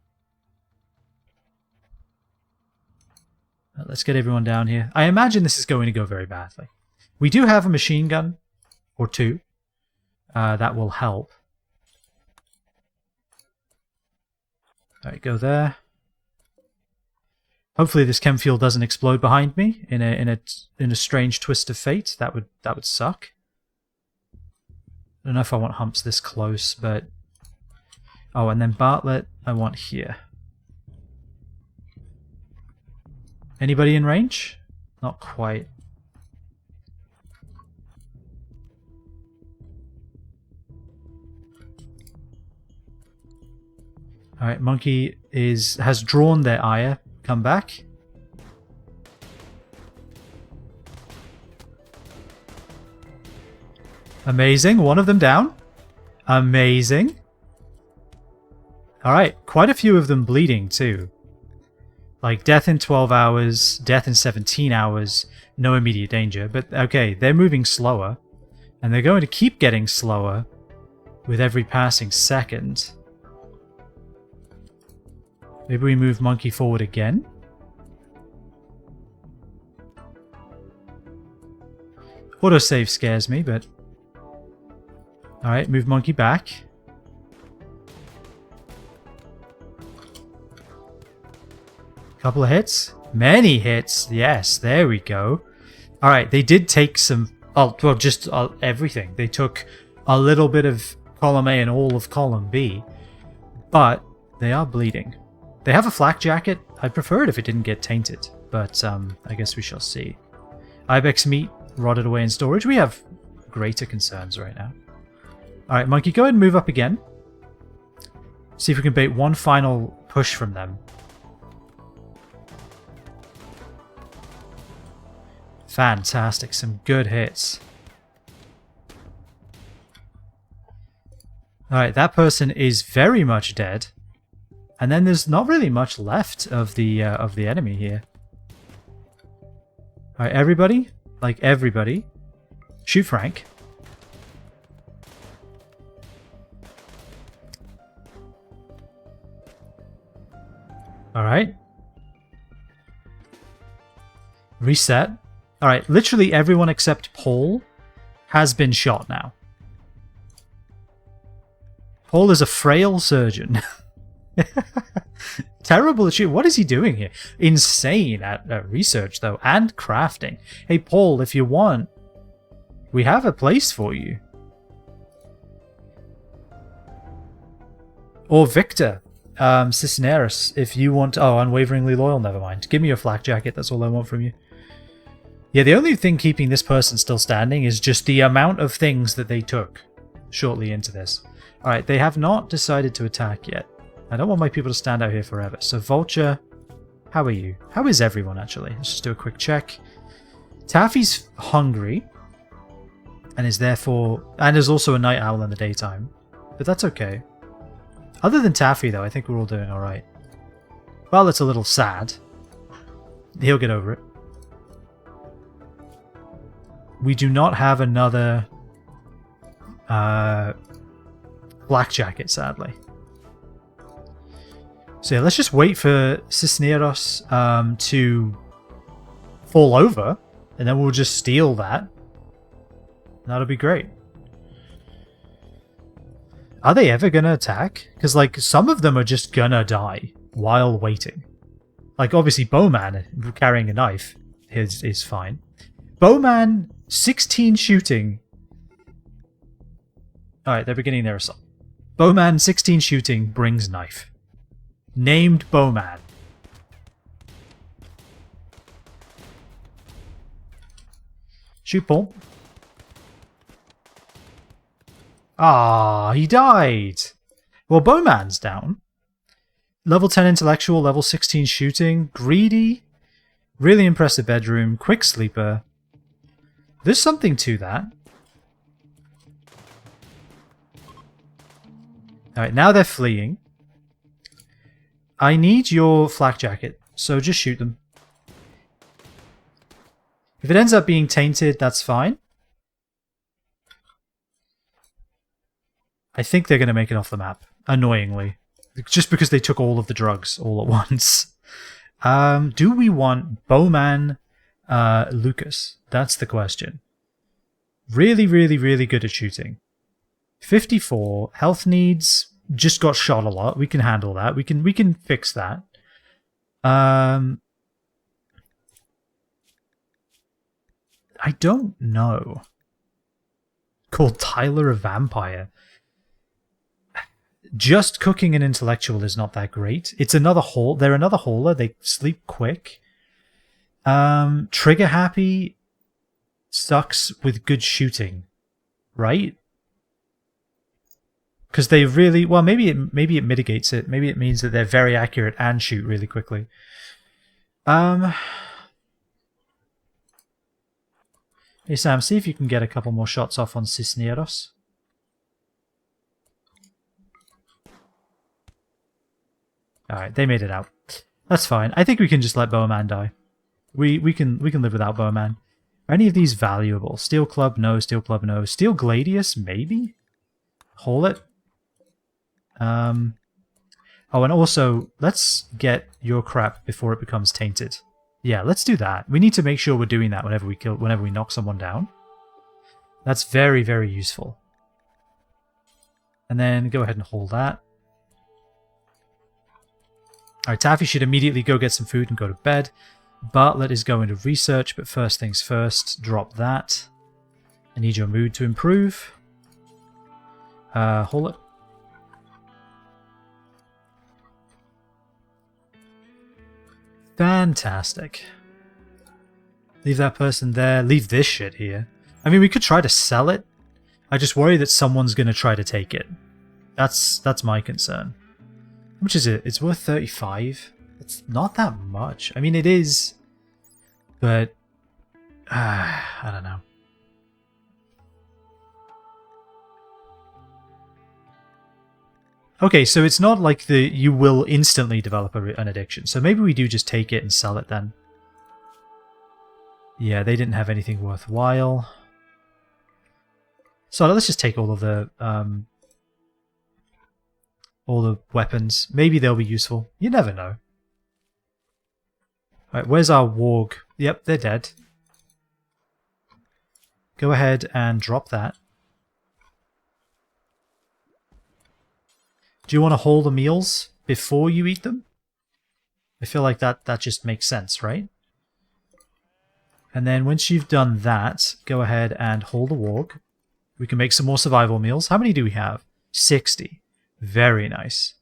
Let's get everyone down here. I imagine this is going to go very badly. We do have a machine gun. Or two. That will help. Alright, go there. Hopefully this chem fuel doesn't explode behind me in a strange twist of fate. That would suck. I don't know if I want Humps this close, but... Oh, and then Bartlett I want here. Anybody in range? Not quite. Alright, Monkey has drawn their ire. Come back. Amazing, one of them down. Amazing. Alright, quite a few of them bleeding too. Like death in 12 hours, death in 17 hours, no immediate danger. But okay, they're moving slower. And they're going to keep getting slower with every passing second. Maybe we move monkey forward again? Autosave scares me, but... Alright, move monkey back. Couple of hits. Many hits. Yes, there we go. Alright, they did take some... Oh, well, just everything. They took a little bit of column A and all of column B. But they are bleeding. They have a flak jacket. I'd prefer it if it didn't get tainted. But I guess we shall see. Ibex meat rotted away in storage. We have greater concerns right now. Alright, monkey, go ahead and move up again. See if we can bait one final push from them. Fantastic, some good hits. Alright, that person is very much dead. And then there's not really much left of the enemy here. Alright, everybody, like everybody, shoot Frank. Alright. Reset. Alright, literally everyone except Paul has been shot now. Paul is a frail surgeon. Terrible at shooting. What is he doing here? Insane at research, though, and crafting. Hey, Paul, if you want, we have a place for you. Or Victor. Cisneros, if you want... Oh, unwaveringly loyal, never mind. Give me your flak jacket, that's all I want from you. Yeah, the only thing keeping this person still standing is just the amount of things that they took shortly into this. Alright, they have not decided to attack yet. I don't want my people to stand out here forever. So, Vulture, how are you? How is everyone, actually? Let's just do a quick check. Taffy's hungry, and is therefore... And is also a night owl in the daytime. But that's okay. Other than Taffy, though, I think we're all doing alright. Well, it's a little sad. He'll get over it. We do not have another black jacket, sadly. So yeah, let's just wait for Cisneros to fall over, and then we'll just steal that. That'll be great. Are they ever gonna attack? Because, like, some of them are just gonna die while waiting. Like, obviously, Bowman carrying a knife is fine. Bowman, 16 shooting. Alright, they're beginning their assault. Bowman, 16 shooting, brings knife. Named Bowman. Shoot, Paul. Ah, he died. Well, Bowman's down. Level 10 intellectual, level 16 shooting, greedy, really impressive bedroom, quick sleeper. There's something to that. Alright, now they're fleeing. I need your flak jacket, so just shoot them. If it ends up being tainted, that's fine. I think they're going to make it off the map, annoyingly. Just because they took all of the drugs all at once. Do we want Bowman Lucas? That's the question. Really, really, really good at shooting. 54. Health needs. Just got shot a lot. We can handle that. We can fix that. I don't know. Called Tyler a vampire. Just cooking an intellectual is not that great. It's another haul. They're another hauler. They sleep quick. Trigger happy sucks with good shooting, right? Because they really well. Maybe it mitigates it. Maybe it means that they're very accurate and shoot really quickly. Hey Sam, see if you can get a couple more shots off on Cisneros. Alright, they made it out. That's fine. I think we can just let Bowman die. We can live without Bowman. Are any of these valuable? Steel Club, no. Steel Club, no. Steel Gladius, maybe? Haul it. Oh, and also, let's get your crap before it becomes tainted. Yeah, let's do that. We need to make sure we're doing that whenever we knock someone down. That's very, very useful. And then go ahead and haul that. Alright, Taffy should immediately go get some food and go to bed. Bartlett is going to research, but first things first, drop that. I need your mood to improve. Haul it. Fantastic. Leave that person there. Leave this shit here. I mean, we could try to sell it. I just worry that someone's going to try to take it. That's my concern. How much is it? It's worth 35. It's not that much. I mean, it is, but I don't know. Okay, so it's not like you will instantly develop an addiction. So maybe we do just take it and sell it then. Yeah, they didn't have anything worthwhile. So let's just take all the weapons. Maybe they'll be useful. You never know. Right, where's our warg? Yep, they're dead. Go ahead and drop that. Do you want to hold the meals before you eat them? I feel like that just makes sense, right? And then once you've done that, go ahead and hold the warg. We can make some more survival meals. How many do we have? 60. Very nice.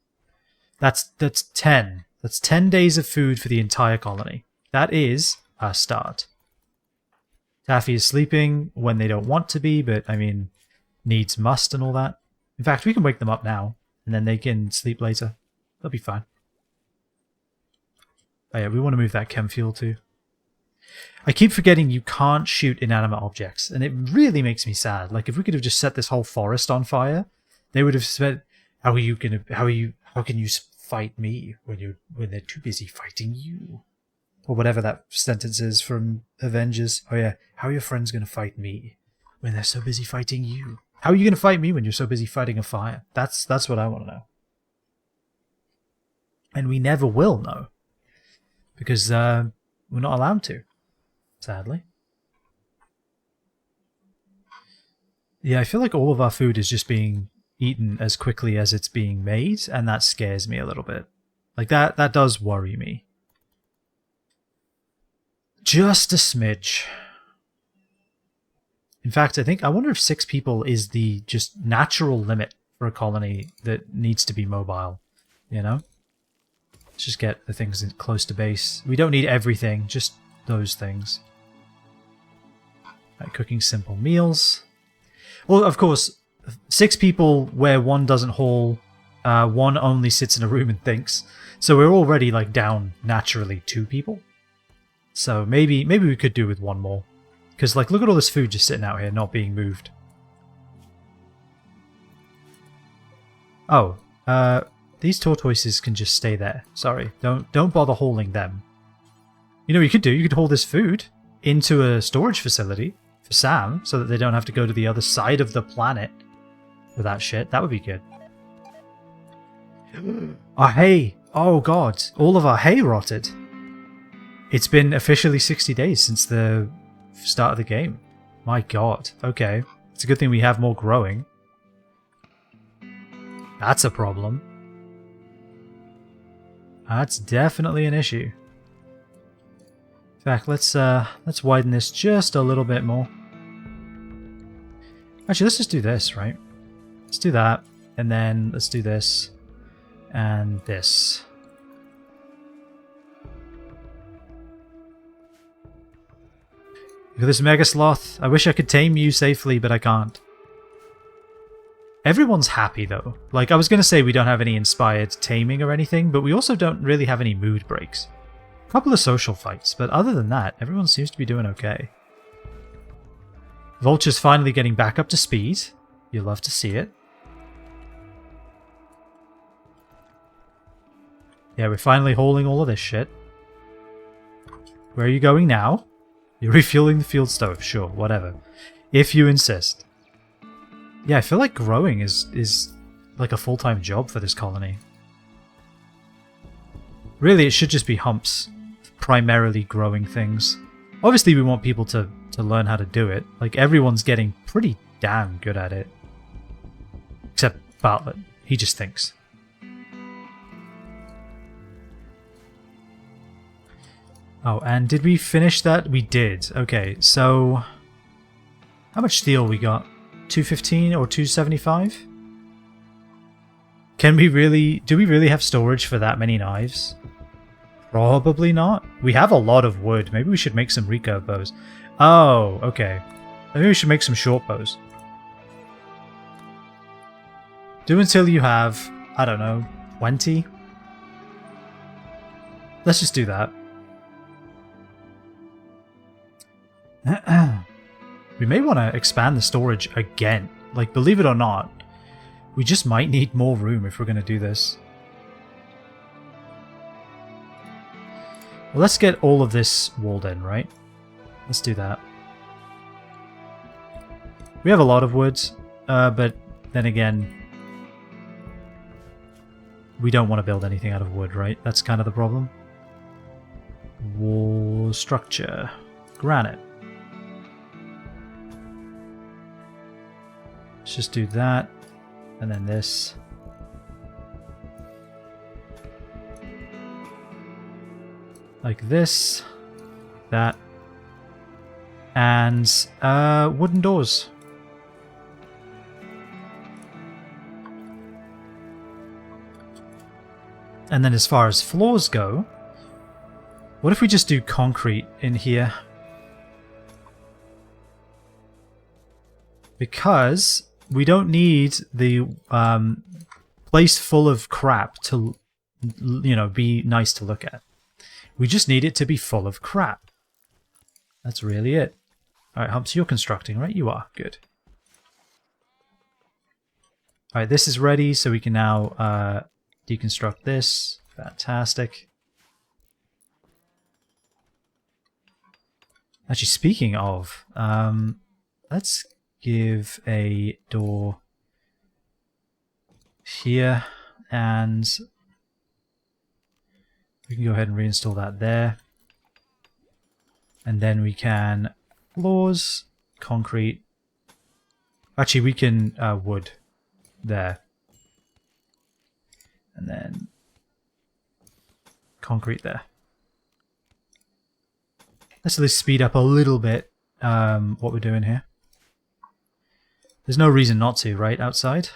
That's 10. That's 10 days of food for the entire colony. That is a start. Taffy is sleeping when they don't want to be, but I mean, needs must and all that. In fact, we can wake them up now, and then they can sleep later. They'll be fine. Oh yeah, we want to move that chem fuel too. I keep forgetting you can't shoot inanimate objects, and it really makes me sad. Like, if we could have just set this whole forest on fire, they would have said, how can you fight me when they're too busy fighting you? Or whatever that sentence is from Avengers. Oh yeah, how are your friends going to fight me when they're so busy fighting you? How are you going to fight me when you're so busy fighting a fire? That's what I want to know. And we never will know. Because we're not allowed to, sadly. Yeah, I feel like all of our food is just being eaten as quickly as it's being made, and that scares me a little bit. Like, that does worry me. Just a smidge. In fact, I wonder if 6 people is the just natural limit for a colony that needs to be mobile, you know? Let's just get the things close to base. We don't need everything, just those things. Right, cooking simple meals. Well, of course, 6 people where 1 doesn't haul, 1 only sits in a room and thinks. So we're already like down naturally 2 people. So maybe we could do with 1 more. Because like, look at all this food just sitting out here, not being moved. Oh, these tortoises can just stay there. Sorry, don't bother hauling them. You know what you could do? You could haul this food into a storage facility for Sam, so that they don't have to go to the other side of the planet with that shit. That would be good. Our hay! Oh god, all of our hay rotted. It's been officially 60 days since the start of the game. My god. Okay. It's a good thing we have more growing. That's a problem. That's definitely an issue. In fact, let's widen this just a little bit more. Actually, let's just do this, right? Let's do that, and then let's do this and this. Look at this mega sloth. I wish I could tame you safely, but I can't. Everyone's happy though. Like, I was going to say we don't have any inspired taming or anything, but we also don't really have any mood breaks. A couple of social fights, but other than that, everyone seems to be doing okay. Vulture's finally getting back up to speed. You'll love to see it. Yeah, we're finally hauling all of this shit. Where are you going now? You're refueling the field stove. Sure, whatever. If you insist. Yeah, I feel like growing is like a full-time job for this colony. Really, it should just be humps. Primarily growing things. Obviously, we want people to learn how to do it. Like, everyone's getting pretty damn good at it. Except Bartlett. He just thinks. Oh, and did we finish that? We did. Okay, so... How much steel we got? 215 or 275? Can we really... Do we really have storage for that many knives? Probably not. We have a lot of wood. Maybe we should make some recurve bows. Oh, okay. Maybe we should make some short bows. Do until you have, I don't know, 20? Let's just do that. We may want to expand the storage again. Like, believe it or not, we just might need more room if we're going to do this. Well, let's get all of this walled in, right? Let's do that. We have a lot of wood, but then again, we don't want to build anything out of wood, right? That's kind of the problem. Wall structure. Granite. Let's just do that, and then this. Like this, that, and wooden doors. And then as far as floors go, what if we just do concrete in here? Because we don't need the place full of crap to, you know, be nice to look at. We just need it to be full of crap. That's really it. Alright, Humps, you're constructing, right? You are. Good. Alright, this is ready, so we can now deconstruct this. Fantastic. Actually, speaking of, let's give a door here, and we can go ahead and reinstall that there. And then we can floors, concrete. Actually, we can wood there. And then concrete there. Let's at least speed up a little bit what we're doing here. There's no reason not to, right, outside?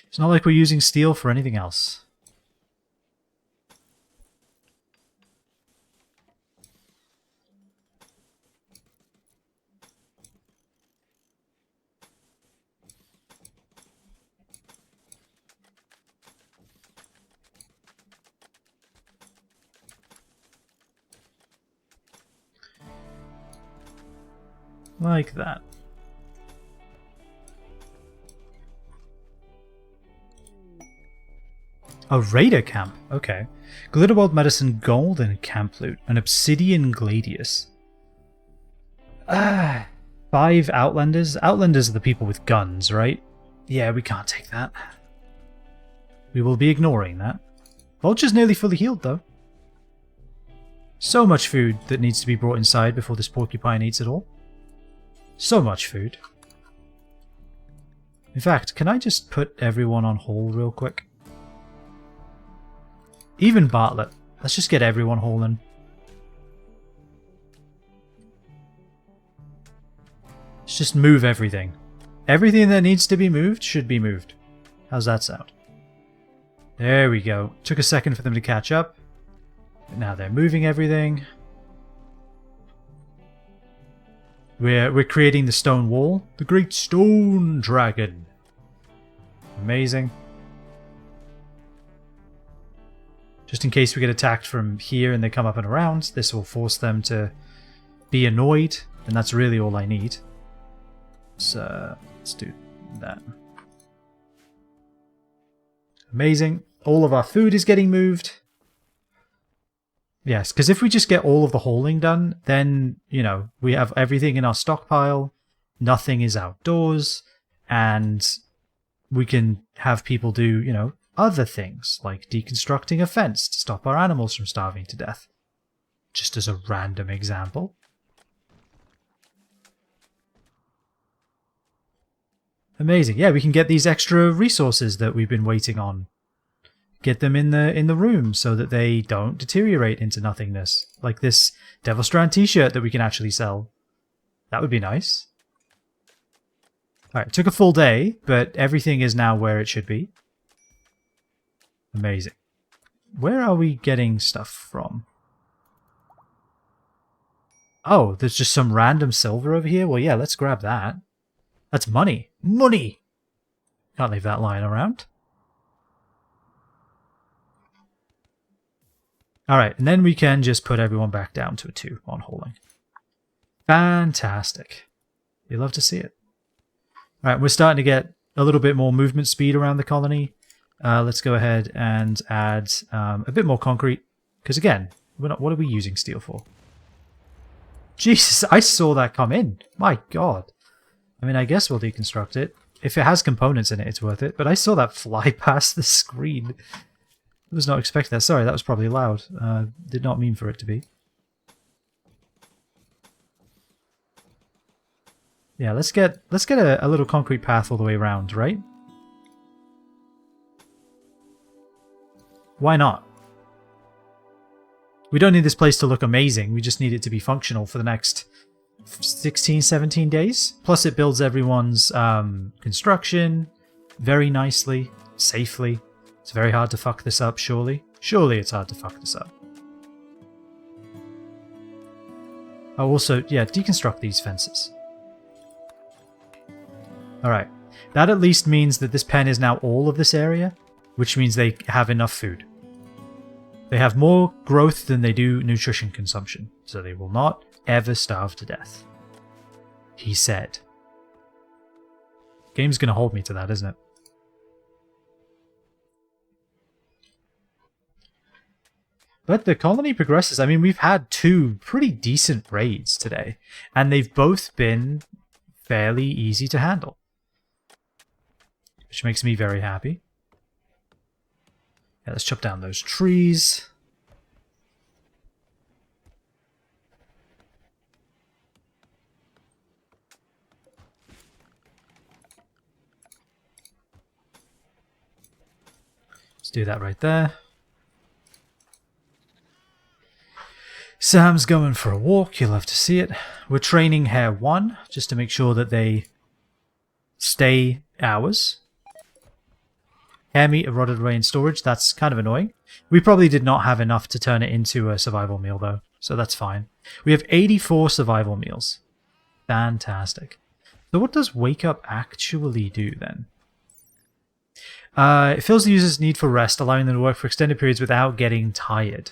It's not like we're using steel for anything else. Like that. A raider camp. Okay. Glitterworld medicine, gold, and camp loot. An obsidian gladius. 5 outlanders. Outlanders are the people with guns, right? Yeah, we can't take that. We will be ignoring that. Vulture's nearly fully healed, though. So much food that needs to be brought inside before this porcupine eats it all. So much food. In fact, can I just put everyone on hold real quick? Even Bartlett. Let's just get everyone hauling. Let's just move everything. Everything that needs to be moved should be moved. How's that sound? There we go. Took a second for them to catch up. But now they're moving everything. We're creating the stone wall. The Great Stone Dragon. Amazing. Just in case we get attacked from here and they come up and around, this will force them to be annoyed, and that's really all I need. So let's do that. Amazing. All of our food is getting moved. Yes, because if we just get all of the hauling done, then, you know, we have everything in our stockpile, nothing is outdoors, and we can have people do, you know, other things, like deconstructing a fence to stop our animals from starving to death. Just as a random example. Amazing. Yeah, we can get these extra resources that we've been waiting on. Get them in the room so that they don't deteriorate into nothingness. Like this Devil Strand t-shirt that we can actually sell. That would be nice. Alright, it took a full day, but everything is now where it should be. Amazing. Where are we getting stuff from? Oh, there's just some random silver over here? Well, yeah, let's grab that. That's money. Money! Can't leave that lying around. Alright, and then we can just put everyone back down to a 2 on hauling. Fantastic. You love to see it. Alright, we're starting to get a little bit more movement speed around the colony. Let's go ahead and add a bit more concrete. Because again, what are we using steel for? Jesus, I saw that come in. My god. I mean, I guess we'll deconstruct it. If it has components in it, it's worth it. But I saw that fly past the screen. I was not expecting that. Sorry, that was probably loud. Did not mean for it to be. Yeah, let's get a little concrete path all the way around, right? Why not? We don't need this place to look amazing. We just need it to be functional for the next 16, 17 days. Plus it builds everyone's construction very nicely, safely. It's very hard to fuck this up, surely. Surely it's hard to fuck this up. Oh, also, yeah, deconstruct these fences. Alright. That at least means that this pen is now all of this area, which means they have enough food. They have more growth than they do nutrition consumption, so they will not ever starve to death. He said. Game's gonna hold me to that, isn't it? But the colony progresses. I mean, we've had 2 pretty decent raids today, and they've both been fairly easy to handle. Which makes me very happy. Yeah, let's chop down those trees. Let's do that right there. Sam's going for a walk. You'll love to see it. We're training Hare 1 just to make sure that they stay ours. Hare meat are rotted away in storage. That's kind of annoying. We probably did not have enough to turn it into a survival meal though, so that's fine. We have 84 survival meals. Fantastic. So what does wake up actually do then? It fills the user's need for rest, allowing them to work for extended periods without getting tired.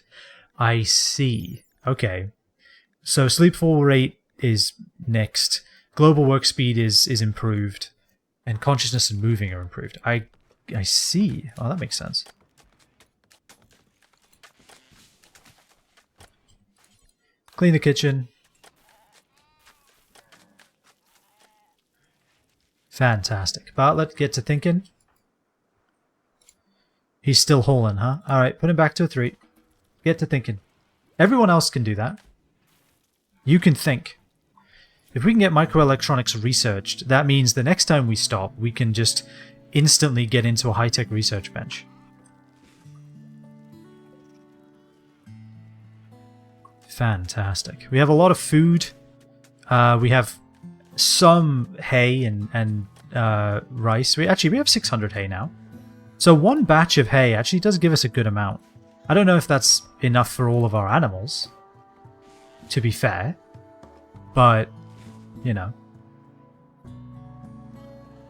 I see. Okay. So sleep fall rate is next. Global work speed is improved. And consciousness and moving are improved. I see. Oh, that makes sense. Clean the kitchen. Fantastic. Bartlett, get to thinking. He's still hauling, huh? Alright, put him back to a 3. Get to thinking. Everyone else can do that. You can think. If we can get microelectronics researched, that means the next time we stop, we can just instantly get into a high-tech research bench. Fantastic. We have a lot of food. We have some hay and rice. We have 600 hay now. So one batch of hay actually does give us a good amount. I don't know if that's enough for all of our animals, to be fair, but, you know,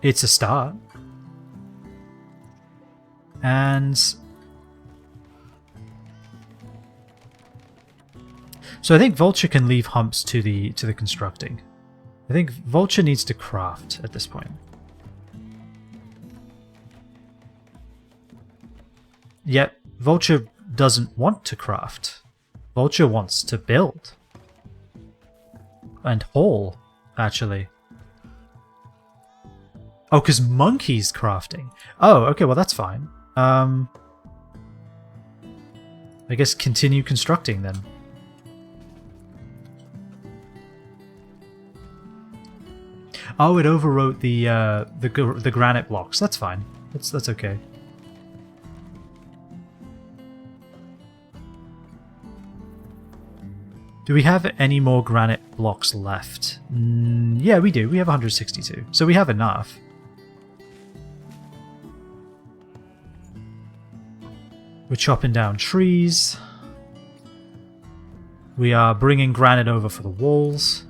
it's a start. And So I think Vulture can leave humps to the constructing. I think Vulture needs to craft at this point. Yet Vulture doesn't want to craft. Vulture wants to build. And haul, actually. Oh, because Monkey's crafting. Oh, okay, well that's fine. I guess continue constructing then. Oh, it overwrote the granite blocks. That's fine. That's okay. Do we have any more granite blocks left? Yeah, we do. We have 162. So we have enough. We're chopping down trees. We are bringing granite over for the walls.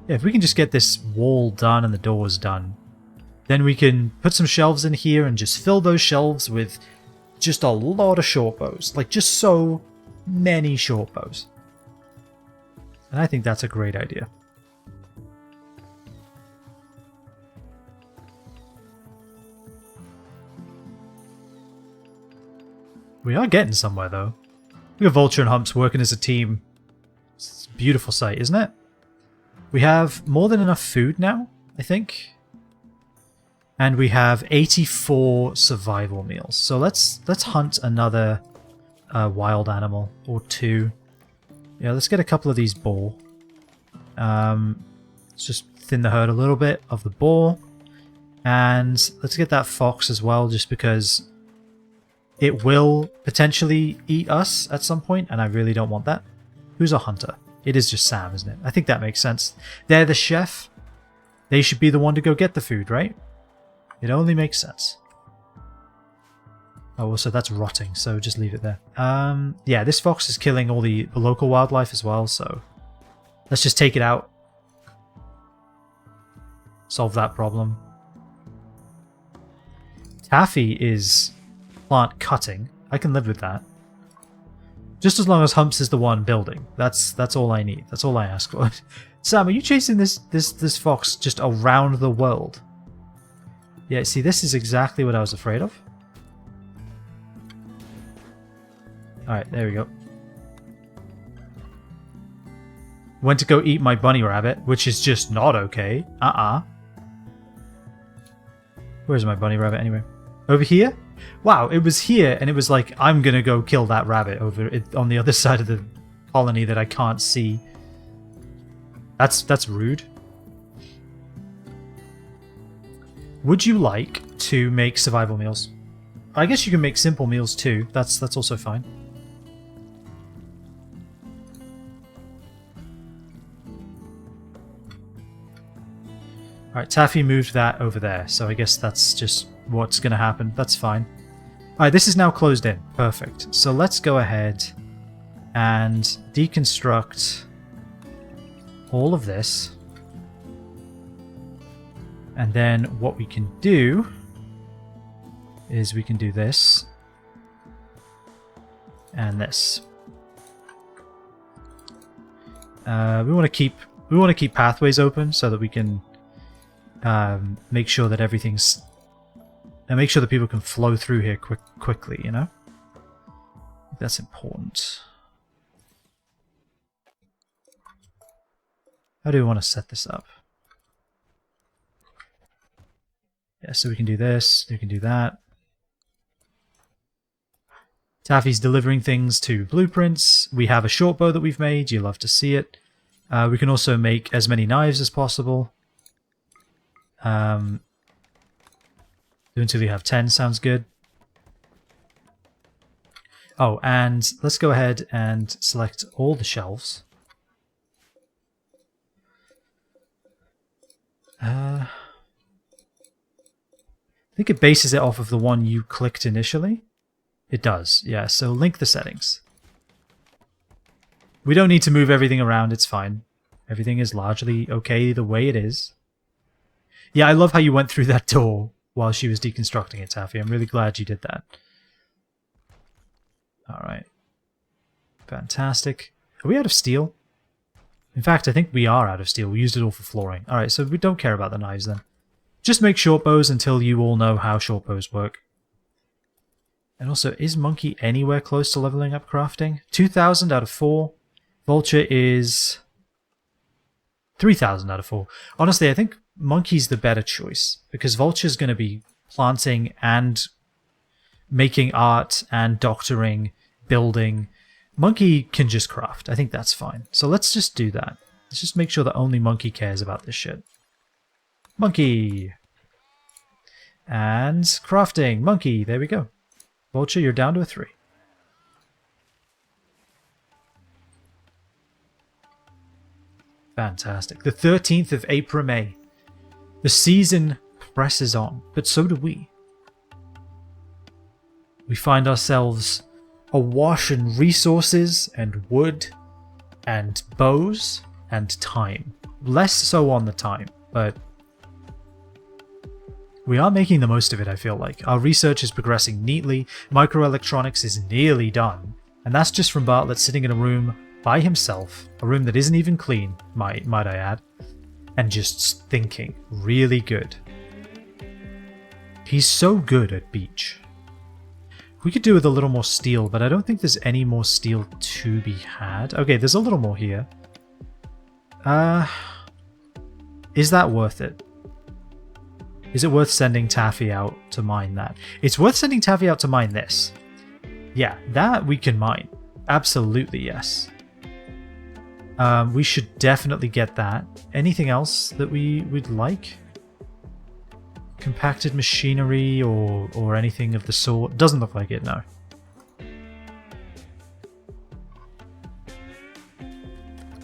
Yeah, if we can just get this wall done and the doors done, then we can put some shelves in here and just fill those shelves with just a lot of short bows. Like, just so many short bows. And I think that's a great idea. We are getting somewhere, though. We have Vulture and Humps working as a team. It's a beautiful sight, isn't it? We have more than enough food now, I think. And we have 84 survival meals. So let's hunt another wild animal or two. Yeah, let's get a couple of these boar. Let's just thin the herd a little bit of the boar. And let's get that fox as well, just because it will potentially eat us at some point, and I really don't want that. Who's a hunter? It is just Sam, isn't it? I think that makes sense. They're the chef. They should be the one to go get the food, right? It only makes sense. Oh, so that's rotting, so just leave it there. Yeah, this fox is killing all the local wildlife as well, so let's just take it out. Solve that problem. Taffy is plant cutting. I can live with that. Just as long as Humps is the one building. That's all I need. That's all I ask for. Sam, are you chasing this fox just around the world? Yeah, see, this is exactly what I was afraid of. Alright, there we go. Went to go eat my bunny rabbit, which is just not okay. Where's my bunny rabbit anyway? Over here? Wow, it was here, and it was like, I'm gonna go kill that rabbit over it on the other side of the colony that I can't see. That's rude. Would you like to make survival meals? I guess you can make simple meals too. That's also fine. Alright, Taffy moved that over there, so I guess that's just what's going to happen. That's fine. Alright, this is now closed in. Perfect. So let's go ahead and deconstruct all of this. And then what we can do is we can do this and this. We want to keep pathways open so that we can make sure that everything's and make sure that people can flow through here quickly, you know? That's important. How do we want to set this up? Yeah, so we can do this, we can do that. Taffy's delivering things to blueprints. We have a short bow that we've made. You love to see it. We can also make as many knives as possible. Do until we have 10 sounds good. Oh, and let's go ahead and select all the shelves. I think it bases it off of the one you clicked initially. It does, yeah, so link the settings. We don't need to move everything around, it's fine. Everything is largely okay the way it is. Yeah, I love how you went through that door while she was deconstructing it, Taffy. I'm really glad you did that. Alright. Fantastic. Are we out of steel? In fact, I think we are out of steel. We used it all for flooring. Alright, so we don't care about the knives then. Just make short bows until you all know how short bows work. And also, is Monkey anywhere close to leveling up crafting? 2,000 out of 4. Vulture is 3,000 out of 4. Honestly, I think Monkey's the better choice, because Vulture's going to be planting and making art and doctoring, building. Monkey can just craft. I think that's fine. So let's just do that. Let's just make sure that only Monkey cares about this shit. Monkey! And crafting. Monkey, there we go. Vulture, you're down to a 3. Fantastic. The 13th of April, May. The season presses on, but so do we. We find ourselves awash in resources and wood and bows and time. Less so on the time, but we are making the most of it, I feel like. Our research is progressing neatly, microelectronics is nearly done, and that's just from Bartlett sitting in a room by himself, a room that isn't even clean, might I add, and just thinking really good. He's so good at beach. We could do with a little more steel, but I don't think there's any more steel to be had. Okay, there's a little more here. Is that worth it? Is it worth sending Taffy out to mine that? It's worth sending Taffy out to mine this. Yeah, that we can mine. Absolutely, yes. We should definitely get that. Anything else that we would like? Compacted machinery or anything of the sort? Doesn't look like it, no.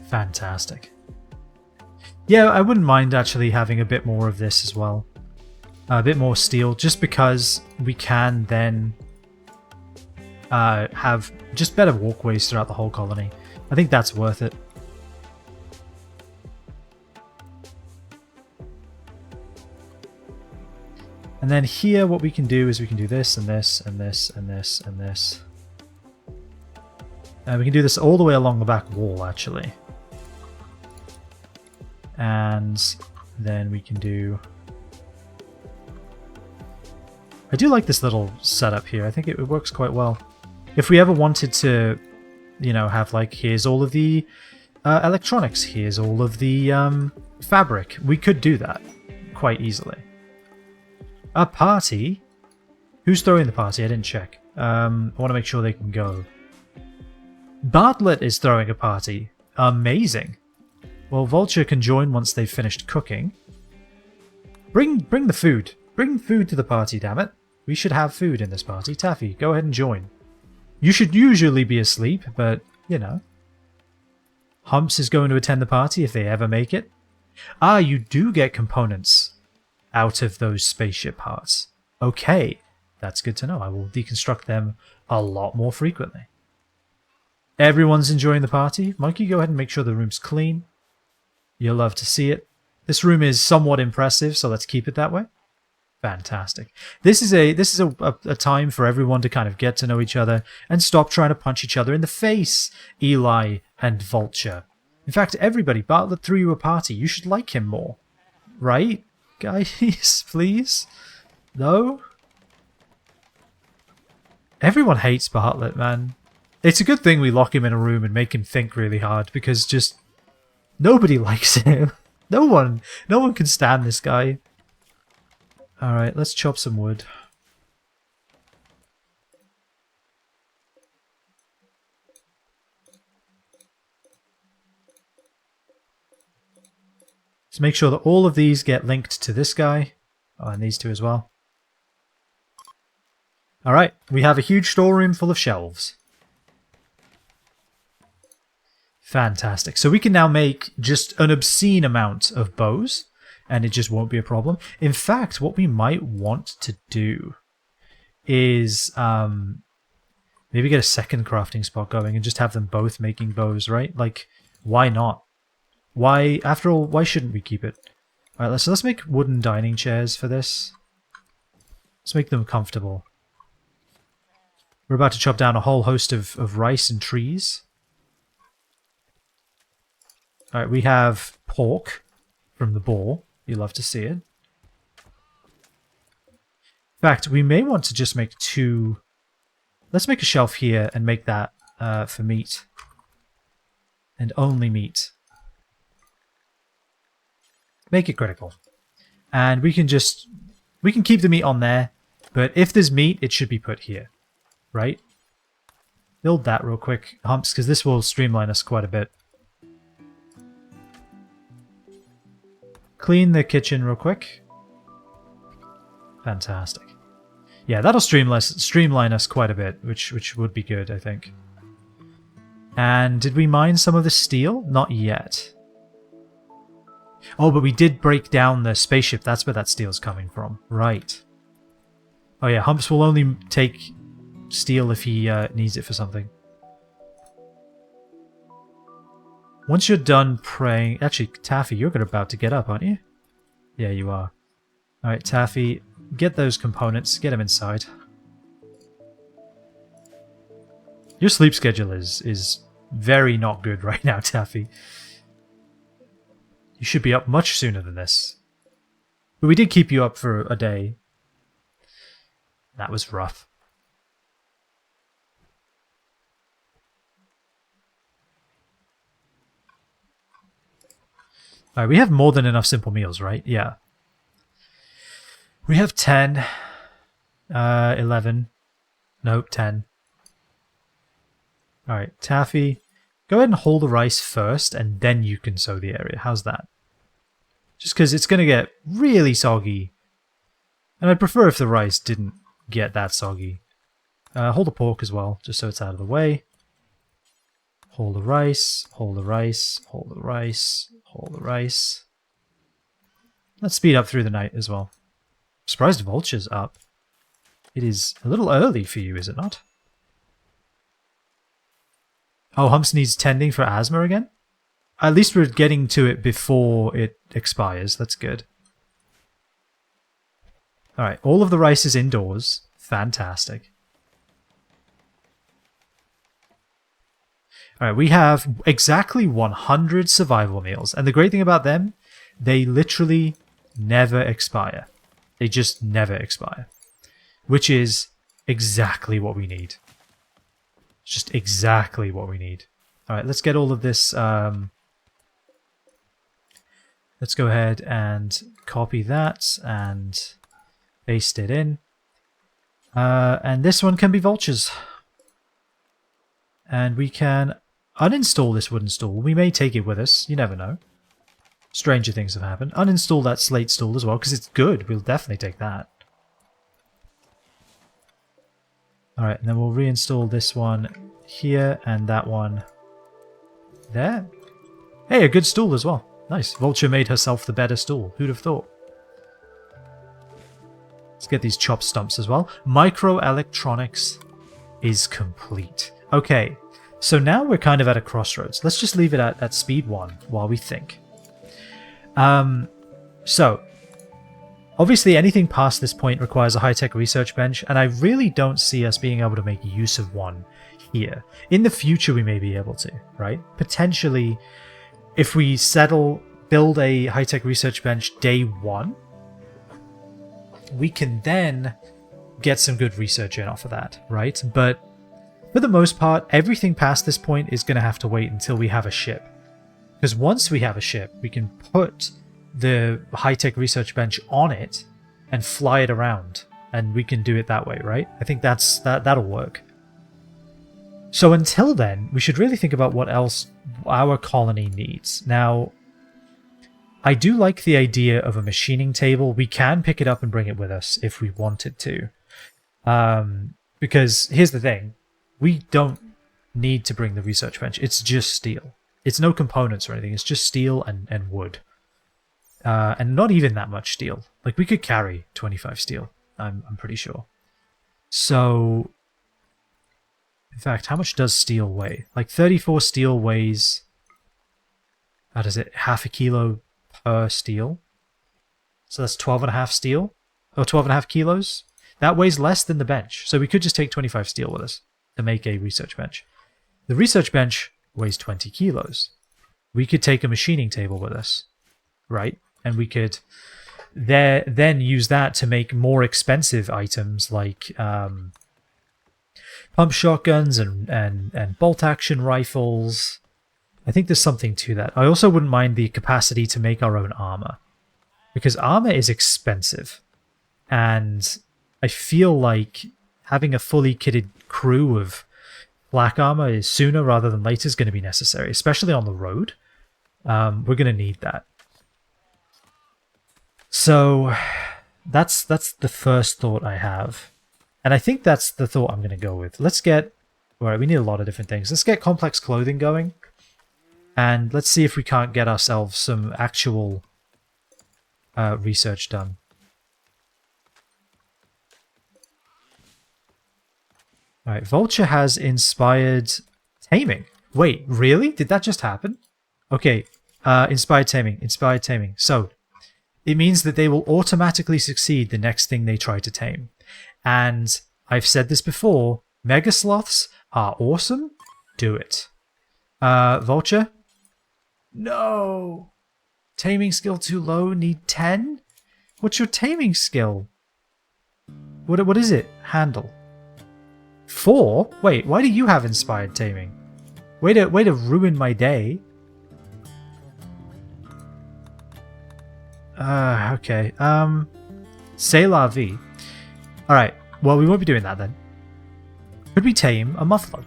Fantastic. Yeah, I wouldn't mind actually having a bit more of this as well. A bit more steel, just because we can then have just better walkways throughout the whole colony. I think that's worth it. And then here what we can do is we can do this and this and this and this and this. And we can do this all the way along the back wall actually. And then we can do... I do like this little setup here. I think it works quite well. If we ever wanted to, you know, have like, here's all of the electronics, here's all of the fabric, we could do that quite easily. A party? Who's throwing the party? I didn't check. I want to make sure they can go. Bartlett is throwing a party. Amazing. Well, Vulture can join once they've finished cooking. Bring the food. Bring food to the party, damn it. We should have food in this party. Taffy, go ahead and join. You should usually be asleep, but, you know. Humps is going to attend the party if they ever make it. Ah, you do get components out of those spaceship parts. Okay, that's good to know. I will deconstruct them a lot more frequently. Everyone's enjoying the party. Monkey, go ahead and make sure the room's clean. You'll love to see it. This room is somewhat impressive, so let's keep it that way. Fantastic. This is a time for everyone to kind of get to know each other and stop trying to punch each other in the face, Eli and Vulture. In fact, everybody, Bartlett threw you a party. You should like him more. Right? Guys, please? No? Everyone hates Bartlett, man. It's a good thing we lock him in a room and make him think really hard, because just nobody likes him. No one can stand this guy. Alright, let's chop some wood. Let's make sure that all of these get linked to this guy. Oh, and these two as well. Alright, we have a huge storeroom full of shelves. Fantastic. So we can now make just an obscene amount of bows, and it just won't be a problem. In fact, what we might want to do is maybe get a second crafting spot going and just have them both making bows, right? Like, why not? Why, after all, why shouldn't we keep it? Alright, let's make wooden dining chairs for this. Let's make them comfortable. We're about to chop down a whole host of rice and trees. Alright, we have pork from the boar. You love to see it. In fact, we may want to just make 2... Let's make a shelf here and make that for meat. And only meat. Make it critical. And we can just... We can keep the meat on there, but if there's meat, it should be put here. Right? Build that real quick, Humps, because this will streamline us quite a bit. Clean the kitchen real quick. Fantastic. Yeah, that'll streamline us quite a bit, which would be good, I think. And did we mine some of the steel? Not yet. Oh, but we did break down the spaceship. That's where that steel's coming from. Right. Oh yeah, Humps will only take steel if he needs it for something. Once you're done praying... Actually, Taffy, you're about to get up, aren't you? Yeah, you are. Alright, Taffy, get those components. Get them inside. Your sleep schedule is very not good right now, Taffy. You should be up much sooner than this. But we did keep you up for a day. That was rough. Alright, we have more than enough simple meals, right? Yeah. We have 10. 11. Nope, 10. Alright, Taffy, go ahead and hold the rice first, and then you can sow the area. How's that? Just because it's going to get really soggy. And I'd prefer if the rice didn't get that soggy. Hold the pork as well, just so it's out of the way. Hold the rice, hold the rice, hold the rice, hold the rice. Let's speed up through the night as well. Surprised Vulture's up. It is a little early for you, is it not? Oh, Humps needs tending for asthma again? At least we're getting to it before it expires. That's good. Alright, all of the rice is indoors. Fantastic. Alright, we have exactly 100 survival meals. And the great thing about them, they literally never expire. They just never expire. Which is exactly what we need. Just exactly what we need. Alright, let's get all of this... let's go ahead and copy that and paste it in. And this one can be vultures. And we can uninstall this wooden stool. We may take it with us. You never know. Stranger things have happened. Uninstall that slate stool as well, because it's good. We'll definitely take that. Alright, and then we'll reinstall this one here and that one there. Hey, a good stool as well. Nice. Vulture made herself the better stool. Who'd have thought? Let's get these chop stumps as well. Microelectronics is complete. Okay, so now we're kind of at a crossroads. Let's just leave it at speed 1 while we think. So, obviously anything past this point requires a high-tech research bench, and I really don't see us being able to make use of one here. In the future we may be able to, right? Potentially, if we build a high-tech research bench day 1, we can then get some good research in off of that, right? But for the most part, everything past this point is going to have to wait until we have a ship. Because once we have a ship, we can put the high-tech research bench on it and fly it around, and we can do it that way, right? I think that'll work. So until then, we should really think about what else our colony needs. Now, I do like the idea of a machining table. We can pick it up and bring it with us if we wanted to. Because here's the thing. We don't need to bring the research bench. It's just steel. It's no components or anything. It's just steel and wood. And not even that much steel. Like, we could carry 25 steel, I'm pretty sure. So, in fact, how much does steel weigh? Like, 34 steel weighs... How does it? Half a kilo per steel? So that's 12.5 steel? Or 12.5 kilos? That weighs less than the bench. So we could just take 25 steel with us to make a research bench. The research bench weighs 20 kilos. we could take a machining table with us, right? And we could then use that to make more expensive items like pump shotguns and bolt action rifles. I think there's something to that. I also wouldn't mind the capacity to make our own armor, because armor is expensive, and I feel like having a fully kitted crew of black armor is sooner rather than later is going to be necessary, especially on the road. We're going to need that. So that's the first thought I have. And I think that's the thought I'm going to go with. Let's get... Alright, we need a lot of different things. Let's get complex clothing going. And let's see if we can't get ourselves some actual research done. Alright, Vulture has inspired taming. Wait, really? Did that just happen? Okay, inspired taming, inspired taming. So, it means that they will automatically succeed the next thing they try to tame. And I've said this before, Mega Sloths are awesome. Do it. Vulture? No! Taming skill too low, need 10? What's your taming skill? What is it? Handle. 4? Wait, why do you have inspired taming? Way to ruin my day. Okay. C'est la vie. Alright, well, we won't be doing that then. Could we tame a muffalo?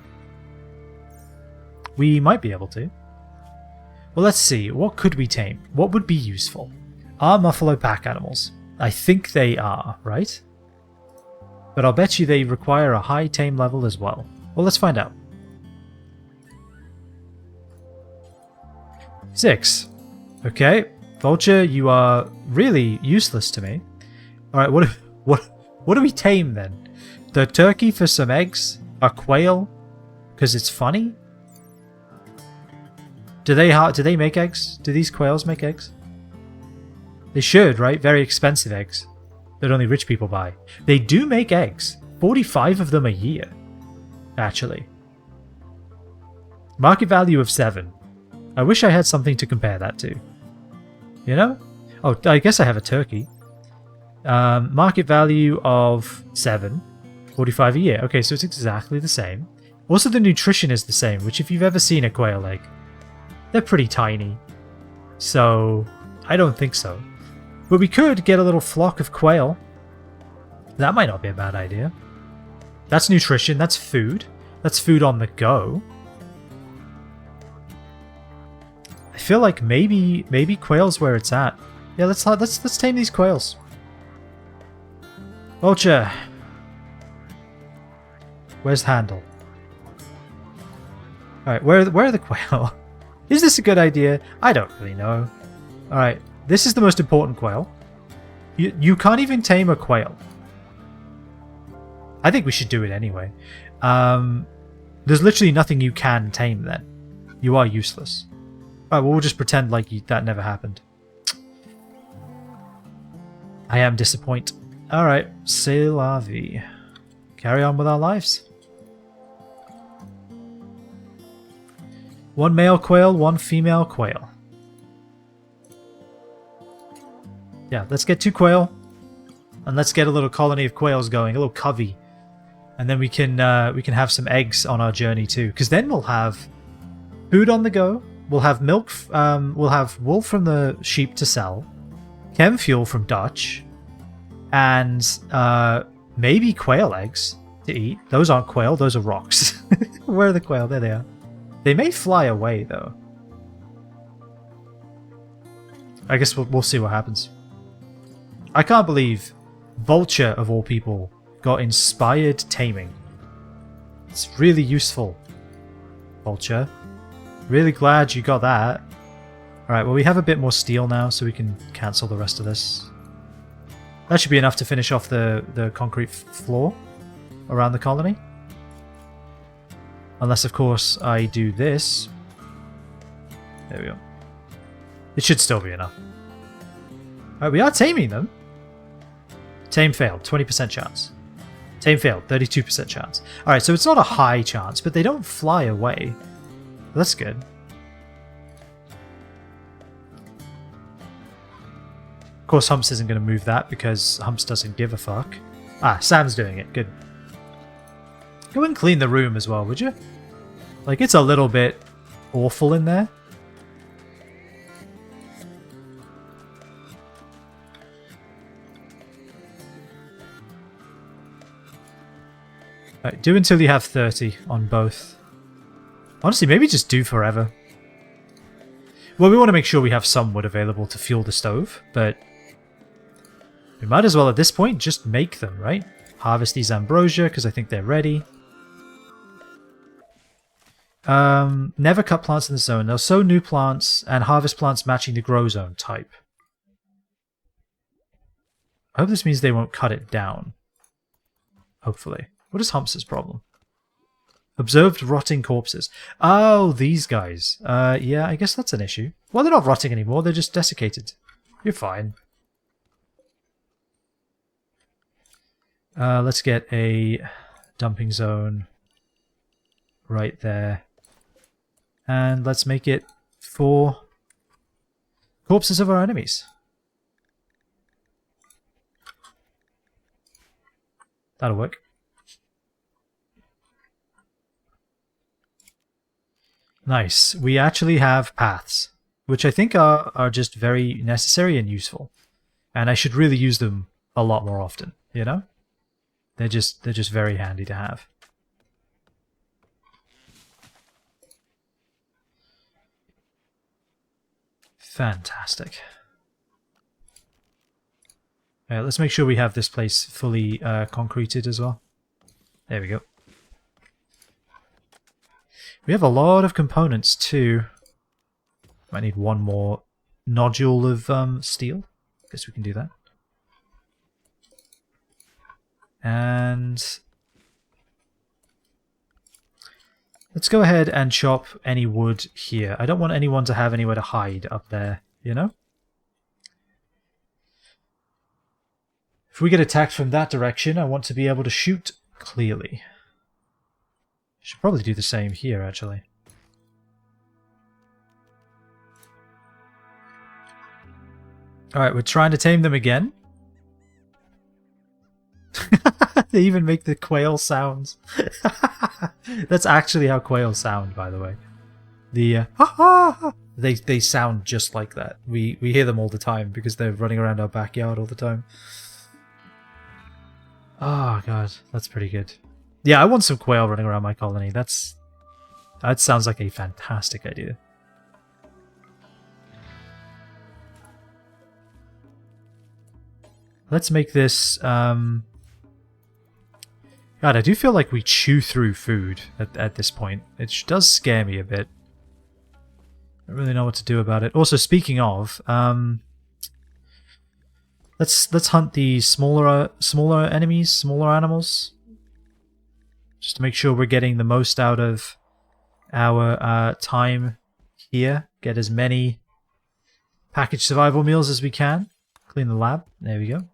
We might be able to. Well, let's see. What could we tame? What would be useful? Are muffalo pack animals? I think they are, right? But I'll bet you they require a high tame level as well. Well, let's find out. 6. Okay. Vulture, you are really useless to me. Alright, what do we tame then? The turkey for some eggs? A quail? Because it's funny? Do they make eggs? Do these quails make eggs? They should, right? Very expensive eggs that only rich people buy. They do make eggs. 45 of them a year, actually. Market value of 7. I wish I had something to compare that to. You know? Oh, I guess I have a turkey. Market value of 7. 45 a year. Okay, so it's exactly the same. Also, the nutrition is the same, which if you've ever seen a quail egg, they're pretty tiny. So, I don't think so. But we could get a little flock of quail. That might not be a bad idea. That's nutrition, that's food. That's food on the go. I feel like maybe quail's where it's at. Yeah, let's tame these quails. Vulture. Where's Handle? Alright, where are the quail? Is this a good idea? I don't really know. Alright, this is the most important quail. You can't even tame a quail. I think we should do it anyway. There's literally nothing you can tame then. You are useless. Alright, well, we'll just pretend like that never happened. I am disappointed. Alright, c'est la vie. Carry on with our lives. 1 male quail, 1 female quail. Yeah, let's get 2 quail. And let's get a little colony of quails going, a little covey. And then we can have some eggs on our journey too. Because then we'll have food on the go. We'll have milk. We'll have wool from the sheep to sell. Chem fuel from Dutch. And maybe quail eggs to eat. Those aren't quail, those are rocks. Where are the quail? There they are. They may fly away though. I guess we'll see what happens. I can't believe Vulture, of all people, got inspired taming. It's really useful, Vulture. Really glad you got that. Alright, well, we have a bit more steel now, so we can cancel the rest of this. That should be enough to finish off the concrete floor around the colony. Unless, of course, I do this. There we go. It should still be enough. Alright, we are taming them. Tame failed, 20% chance. Tame failed, 32% chance. Alright, so it's not a high chance, but they don't fly away. That's good. course, Humps isn't going to move that because Humps doesn't give a fuck. Ah, Sam's doing it. Good. Go and clean the room as well, would you? Like, it's a little bit awful in there. Right, do until you have 30 on both. Honestly, maybe just do forever. Well, we want to make sure we have some wood available to fuel the stove, but we might as well at this point just make them, right? Harvest these ambrosia because I think they're ready. Never cut plants in the zone. They'll sow new plants and harvest plants matching the grow zone type. I hope this means they won't cut it down. Hopefully. What is Humps' problem? Observed rotting corpses. Oh, these guys. Yeah, I guess that's an issue. Well, they're not rotting anymore. They're just desiccated. You're fine. Let's get a dumping zone right there. And let's make it for corpses of our enemies. That'll work. Nice. We actually have paths, which I think are just very necessary and useful. And I should really use them a lot more often, you know? They're just very handy to have. Fantastic. Let's make sure we have this place fully concreted as well. There we go. We have a lot of components too. Might need one more nodule of steel. Guess we can do that. And let's go ahead and chop any wood here. I don't want anyone to have anywhere to hide up there, you know? If we get attacked from that direction, I want to be able to shoot clearly. Should probably do the same here, actually. Alright, we're trying to tame them again. They even make the quail sounds. That's actually how quails sound, by the way. The they sound just like that. We hear them all the time because they're running around our backyard all the time. Oh god, that's pretty good. Yeah, I want some quail running around my colony. That sounds like a fantastic idea. Let's make this God, I do feel like we chew through food at this point. It does scare me a bit. I don't really know what to do about it. Also, speaking of, let's hunt the smaller enemies, smaller animals, just to make sure we're getting the most out of our time here. Get as many packaged survival meals as we can. Clean the lab. There we go.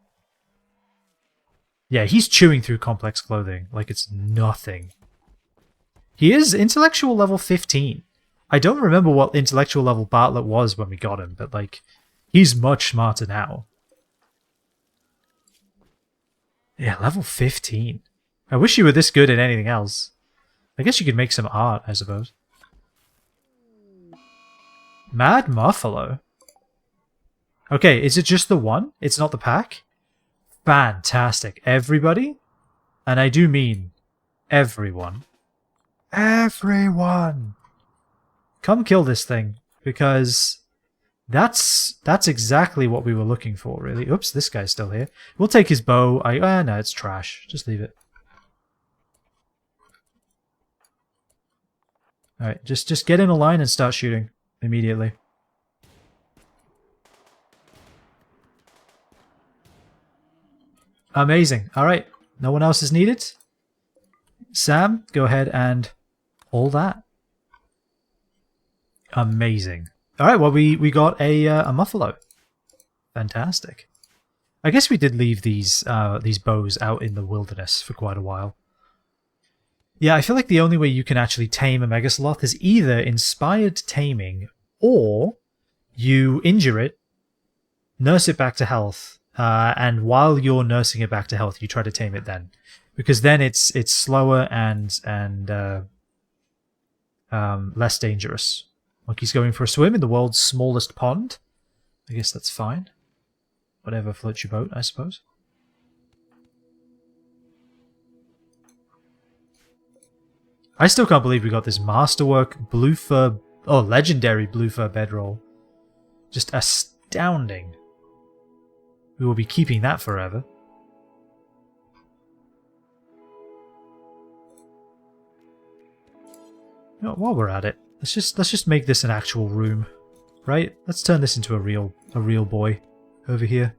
Yeah, he's chewing through complex clothing like it's nothing. He is intellectual level 15. I don't remember what intellectual level Bartlett was when we got him, but like, he's much smarter now. Yeah, level 15. I wish you were this good at anything else. I guess you could make some art, I suppose. Mad Muffalo? Okay, is it just the one? It's not the pack? Fantastic. Everybody? And I do mean everyone. Everyone! Come kill this thing, because that's exactly what we were looking for, really. Oops, this guy's still here. We'll take his bow. No, it's trash. Just leave it. Alright, just get in a line and start shooting immediately. Amazing. Alright, no one else is needed. Sam, go ahead and pull that. Amazing. Alright, well we got a muffalo. Fantastic. I guess we did leave these bows out in the wilderness for quite a while. Yeah, I feel like the only way you can actually tame a megasloth is either inspired taming, or you injure it, nurse it back to health, and while you're nursing it back to health, you try to tame it then, because then it's slower and less dangerous. Monkey's going for a swim in the world's smallest pond. I guess that's fine. Whatever floats your boat, I suppose. I still can't believe we got this masterwork blue fur, legendary blue fur bedroll. Just astounding. We will be keeping that forever. You know, while we're at it, let's just make this an actual room, right? Let's turn this into a real boy over here.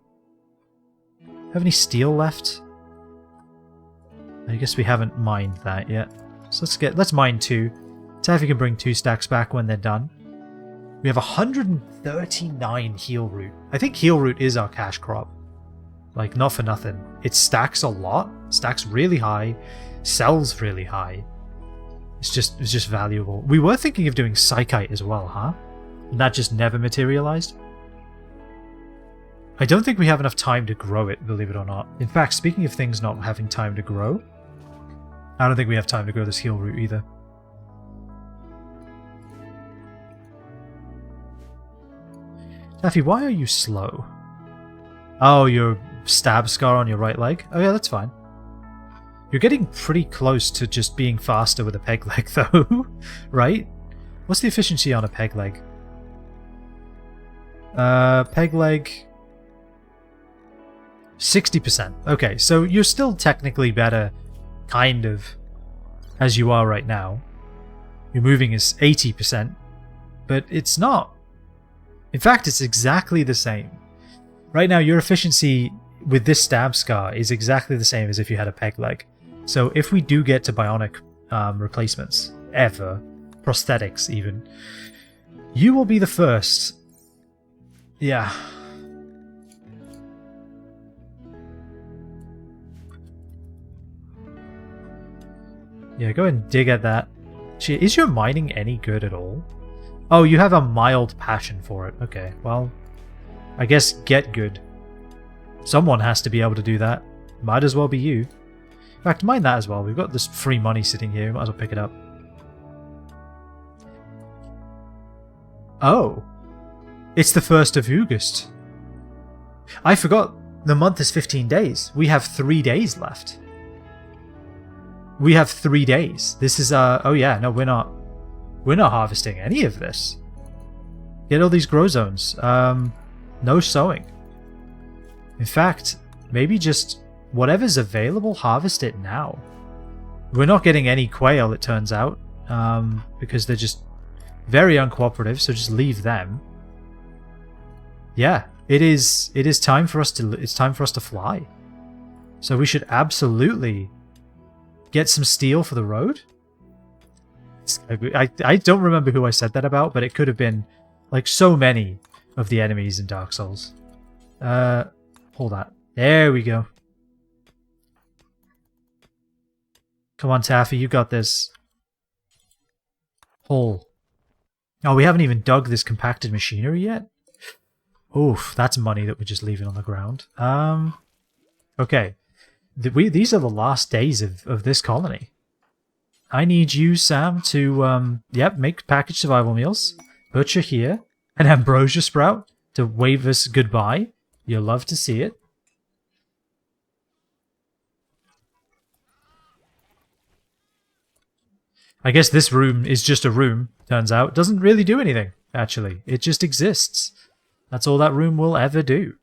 Have any steel left? I guess we haven't mined that yet. So let's mine 2. Taffy can bring 2 stacks back when they're done. We have 139 heal root. I think heal root is our cash crop. Like, not for nothing. It stacks a lot, stacks really high, sells really high. It's just valuable. We were thinking of doing Psychite as well, huh? And that just never materialized. I don't think we have enough time to grow it, believe it or not. In fact, speaking of things not having time to grow, I don't think we have time to grow this heal root either. Taffy, why are you slow? Oh, your stab scar on your right leg? Oh yeah, that's fine. You're getting pretty close to just being faster with a peg leg though, right? What's the efficiency on a peg leg? Peg leg... 60%. Okay, so you're still technically better, kind of, as you are right now. Your moving is 80%, but it's not. In fact, it's exactly the same. Right now, your efficiency with this stab scar is exactly the same as if you had a peg leg. So if we do get to bionic replacements, ever, prosthetics even, you will be the first. Yeah. Yeah, go and dig at that. Is your mining any good at all? Oh, you have a mild passion for it. Okay, well, I guess get good. Someone has to be able to do that. Might as well be you. In fact, mine that as well. We've got this free money sitting here. Might as well pick it up. Oh. It's the 1st of August. I forgot the month is 15 days. We have 3 days left. We have 3 days. This is, oh yeah, no, we're not harvesting any of this. Get all these grow zones. No sowing. In fact, maybe just whatever's available, harvest it now. We're not getting any quail, it turns out, because they're just very uncooperative, so just leave them. Yeah, it is time for us to, it's time for us to fly. So we should absolutely get some steel for the road. I don't remember who I said that about, but it could have been like so many of the enemies in Dark Souls. Hold that. There we go. Come on, Taffy, you got this. Hole. Oh, we haven't even dug this compacted machinery yet? Oof, that's money that we're just leaving on the ground. Okay. These are the last days of this colony. I need you, Sam, to, make packaged survival meals. Butcher here. An ambrosia sprout to wave us goodbye. You'll love to see it. I guess this room is just a room, turns out. Doesn't really do anything, actually. It just exists. That's all that room will ever do.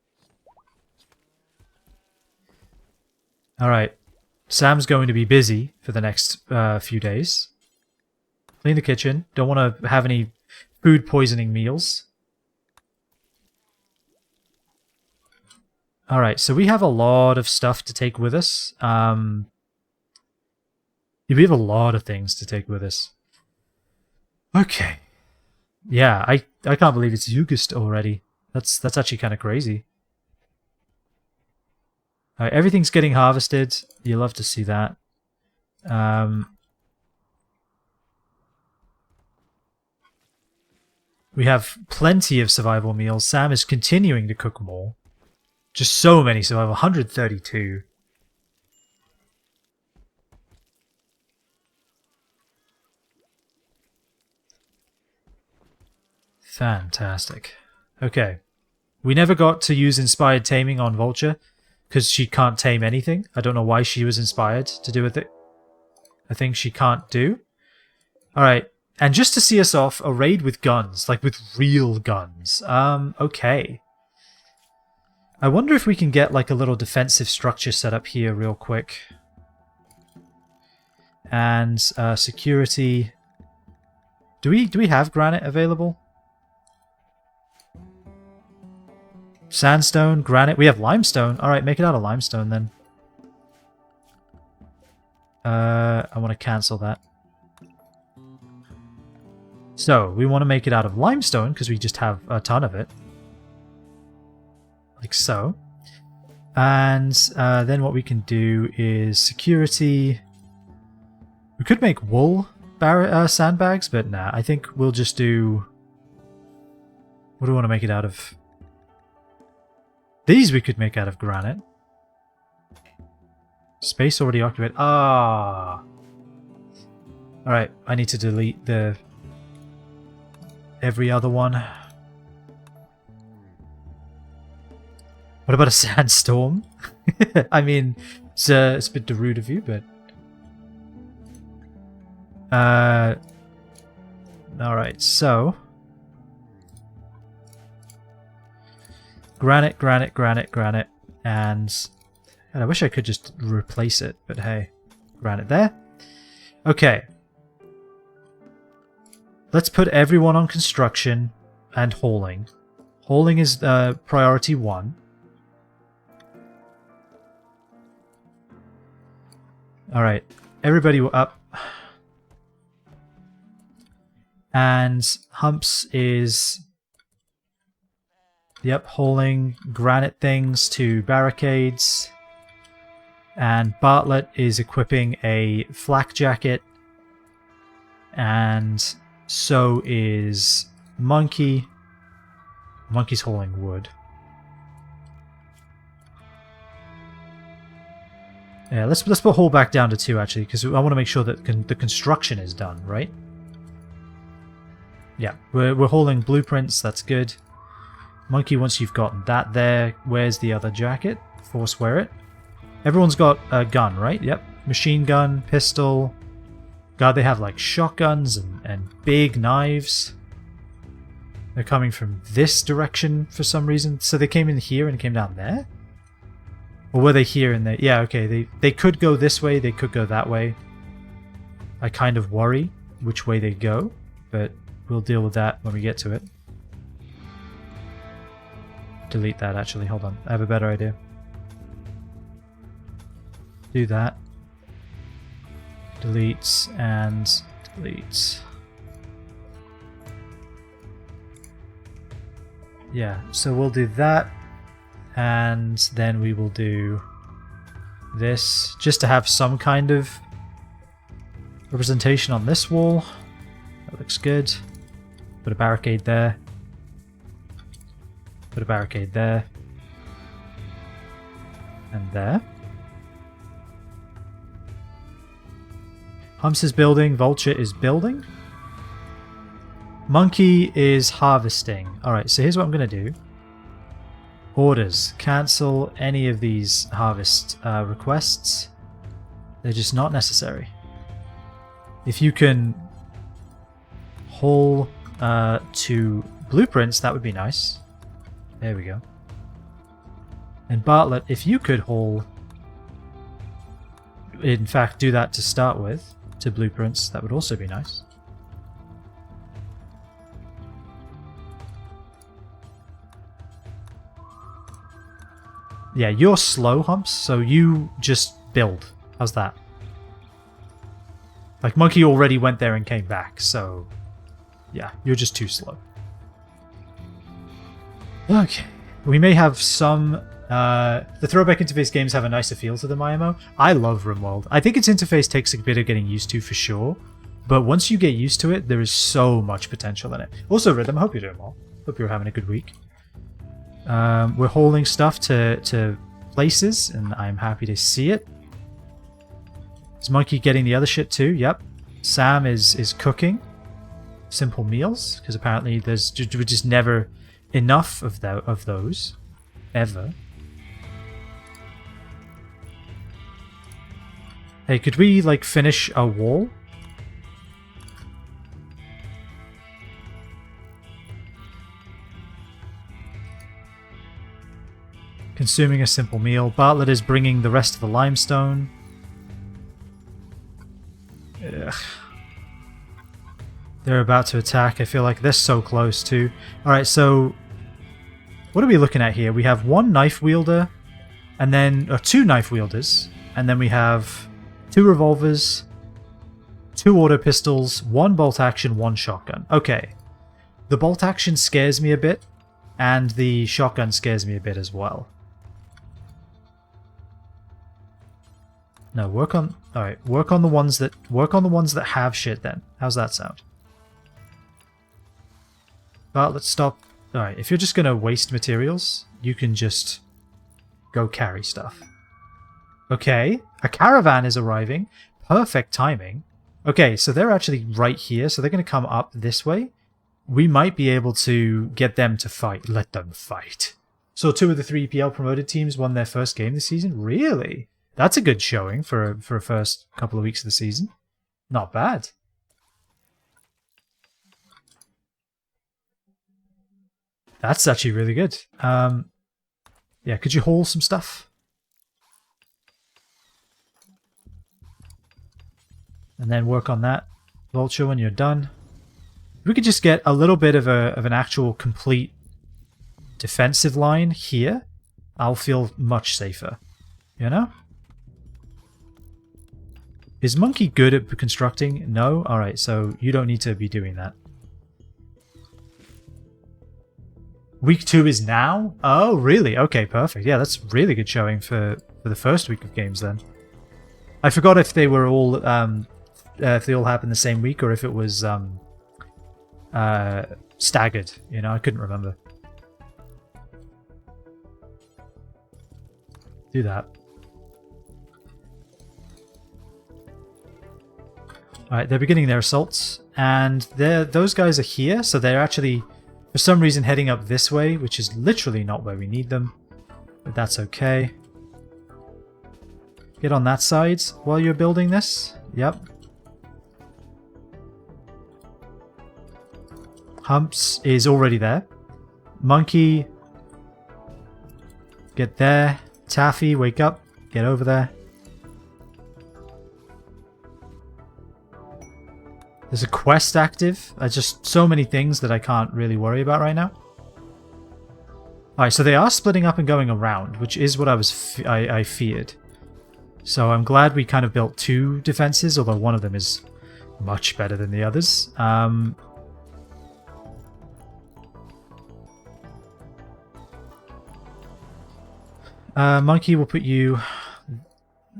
Alright. Sam's going to be busy for the next few days. Clean the kitchen. Don't want to have any food poisoning meals. Alright, so we have a lot of stuff to take with us. We have a lot of things to take with us. Okay. Yeah, I can't believe it's August already. That's actually kind of crazy. Alright, everything's getting harvested. You love to see that. We have plenty of survival meals. Sam is continuing to cook more. Just so many survival. 132. Fantastic. Okay. We never got to use inspired taming on Vulture because she can't tame anything. I don't know why she was inspired to do with it. I think she can't do. Alright. And just to see us off, a raid with guns. Like with real guns. Okay. I wonder if we can get like a little defensive structure set up here real quick. And security. Do we have granite available? Sandstone, granite. We have limestone. Alright, make it out of limestone then. I want to cancel that. So, we want to make it out of limestone because we just have a ton of it. Like so. And then what we can do is security. We could make wool sandbags, but nah, I think we'll just do... What do we want to make it out of? These we could make out of granite. Space already occupied. Ah. Alright, I need to delete the... every other one. What about a sandstorm? I mean, it's a bit rude of you, but... Alright, so... Granite, granite, granite, granite, and I wish I could just replace it, but hey, granite there. Okay. Let's put everyone on construction and hauling. Hauling is priority 1. Alright, everybody up. And Humps is... Yep, hauling granite things to barricades. And Bartlett is equipping a flak jacket. And so is Monkey. Monkey's hauling wood. Yeah, let's put haul back down to 2 actually, because I want to make sure that the construction is done, right? Yeah, we're hauling blueprints, that's good. Monkey, once you've gotten that there, where's the other jacket? Force wear it. Everyone's got a gun, right? Yep. Machine gun, pistol. God, they have like shotguns and big knives. They're coming from this direction for some reason. So they came in here and came down there? Or were they here and there? Yeah, okay. They could go this way, they could go that way. I kind of worry which way they go, but we'll deal with that when we get to it. Delete that actually, hold on. I have a better idea. Do that. Delete and delete. Yeah, so we'll do that. And then we will do this just to have some kind of representation on this wall. That looks good. Put a barricade there. Put a barricade there. And there. Humps is building. Vulture is building. Monkey is harvesting. Alright, so here's what I'm going to do. Orders. Cancel any of these harvest requests. They're just not necessary. If you can haul to blueprints, that would be nice. There we go. And Bartlett, if you could haul, in fact do that to start with, to blueprints, that would also be nice. Yeah, you're slow, Humps, so you just build. How's that? Like, Monkey already went there and came back, so... yeah, you're just too slow. Okay. We may have some... the throwback interface games have a nicer feel to them, IMO. I love Rimworld. I think its interface takes a bit of getting used to, for sure. but once you get used to it, there is so much potential in it. Also, Rhythm, I hope you're doing well. Hope you're having a good week. We're hauling stuff to places, and I'm happy to see it. Is Monkey getting the other shit too? Yep. Sam is cooking simple meals, because apparently there's just never enough of those. Ever. Hey, could we, like, finish a wall? Consuming a simple meal. Bartlett is bringing the rest of the limestone. Ugh. They're about to attack. I feel like they're so close too. Alright, so what are we looking at here? We have one knife wielder, and then two knife wielders, and then we have 2 revolvers, 2 auto pistols, 1 bolt action, 1 shotgun. Okay. The bolt action scares me a bit, and the shotgun scares me a bit as well. No, work on the ones that have shit then. How's that sound? But let's stop. Alright, if you're just gonna waste materials, you can just go carry stuff. Okay, a caravan is arriving. Perfect timing. Okay, so they're actually right here, so they're gonna come up this way. We might be able to get them to fight. Let them fight. So 2 of the 3 EPL promoted teams won their first game this season? Really? That's a good showing for a first couple of weeks of the season. Not bad. That's actually really good. Yeah, could you haul some stuff? And then work on that, Vulture, when you're done. If we could just get a little bit of an actual complete defensive line here, I'll feel much safer. You know? Is Monkey good at constructing? No? Alright, so you don't need to be doing that. Week 2 is now? Oh, really? Okay, perfect. Yeah, that's really good showing for the first week of games then. I forgot if they were all if they all happened the same week or if it was staggered. You know, I couldn't remember. Do that. Alright, they're beginning their assaults, and those guys are here, so they're actually, for some reason, heading up this way, which is literally not where we need them. But that's okay. Get on that side while you're building this. Yep. Humps is already there. Monkey, get there. Taffy, wake up. Get over there. There's a quest active. There's just so many things that I can't really worry about right now. Alright, so they are splitting up and going around, which is what I feared. So I'm glad we kind of built 2 defenses, although one of them is much better than the others. Monkey will put you...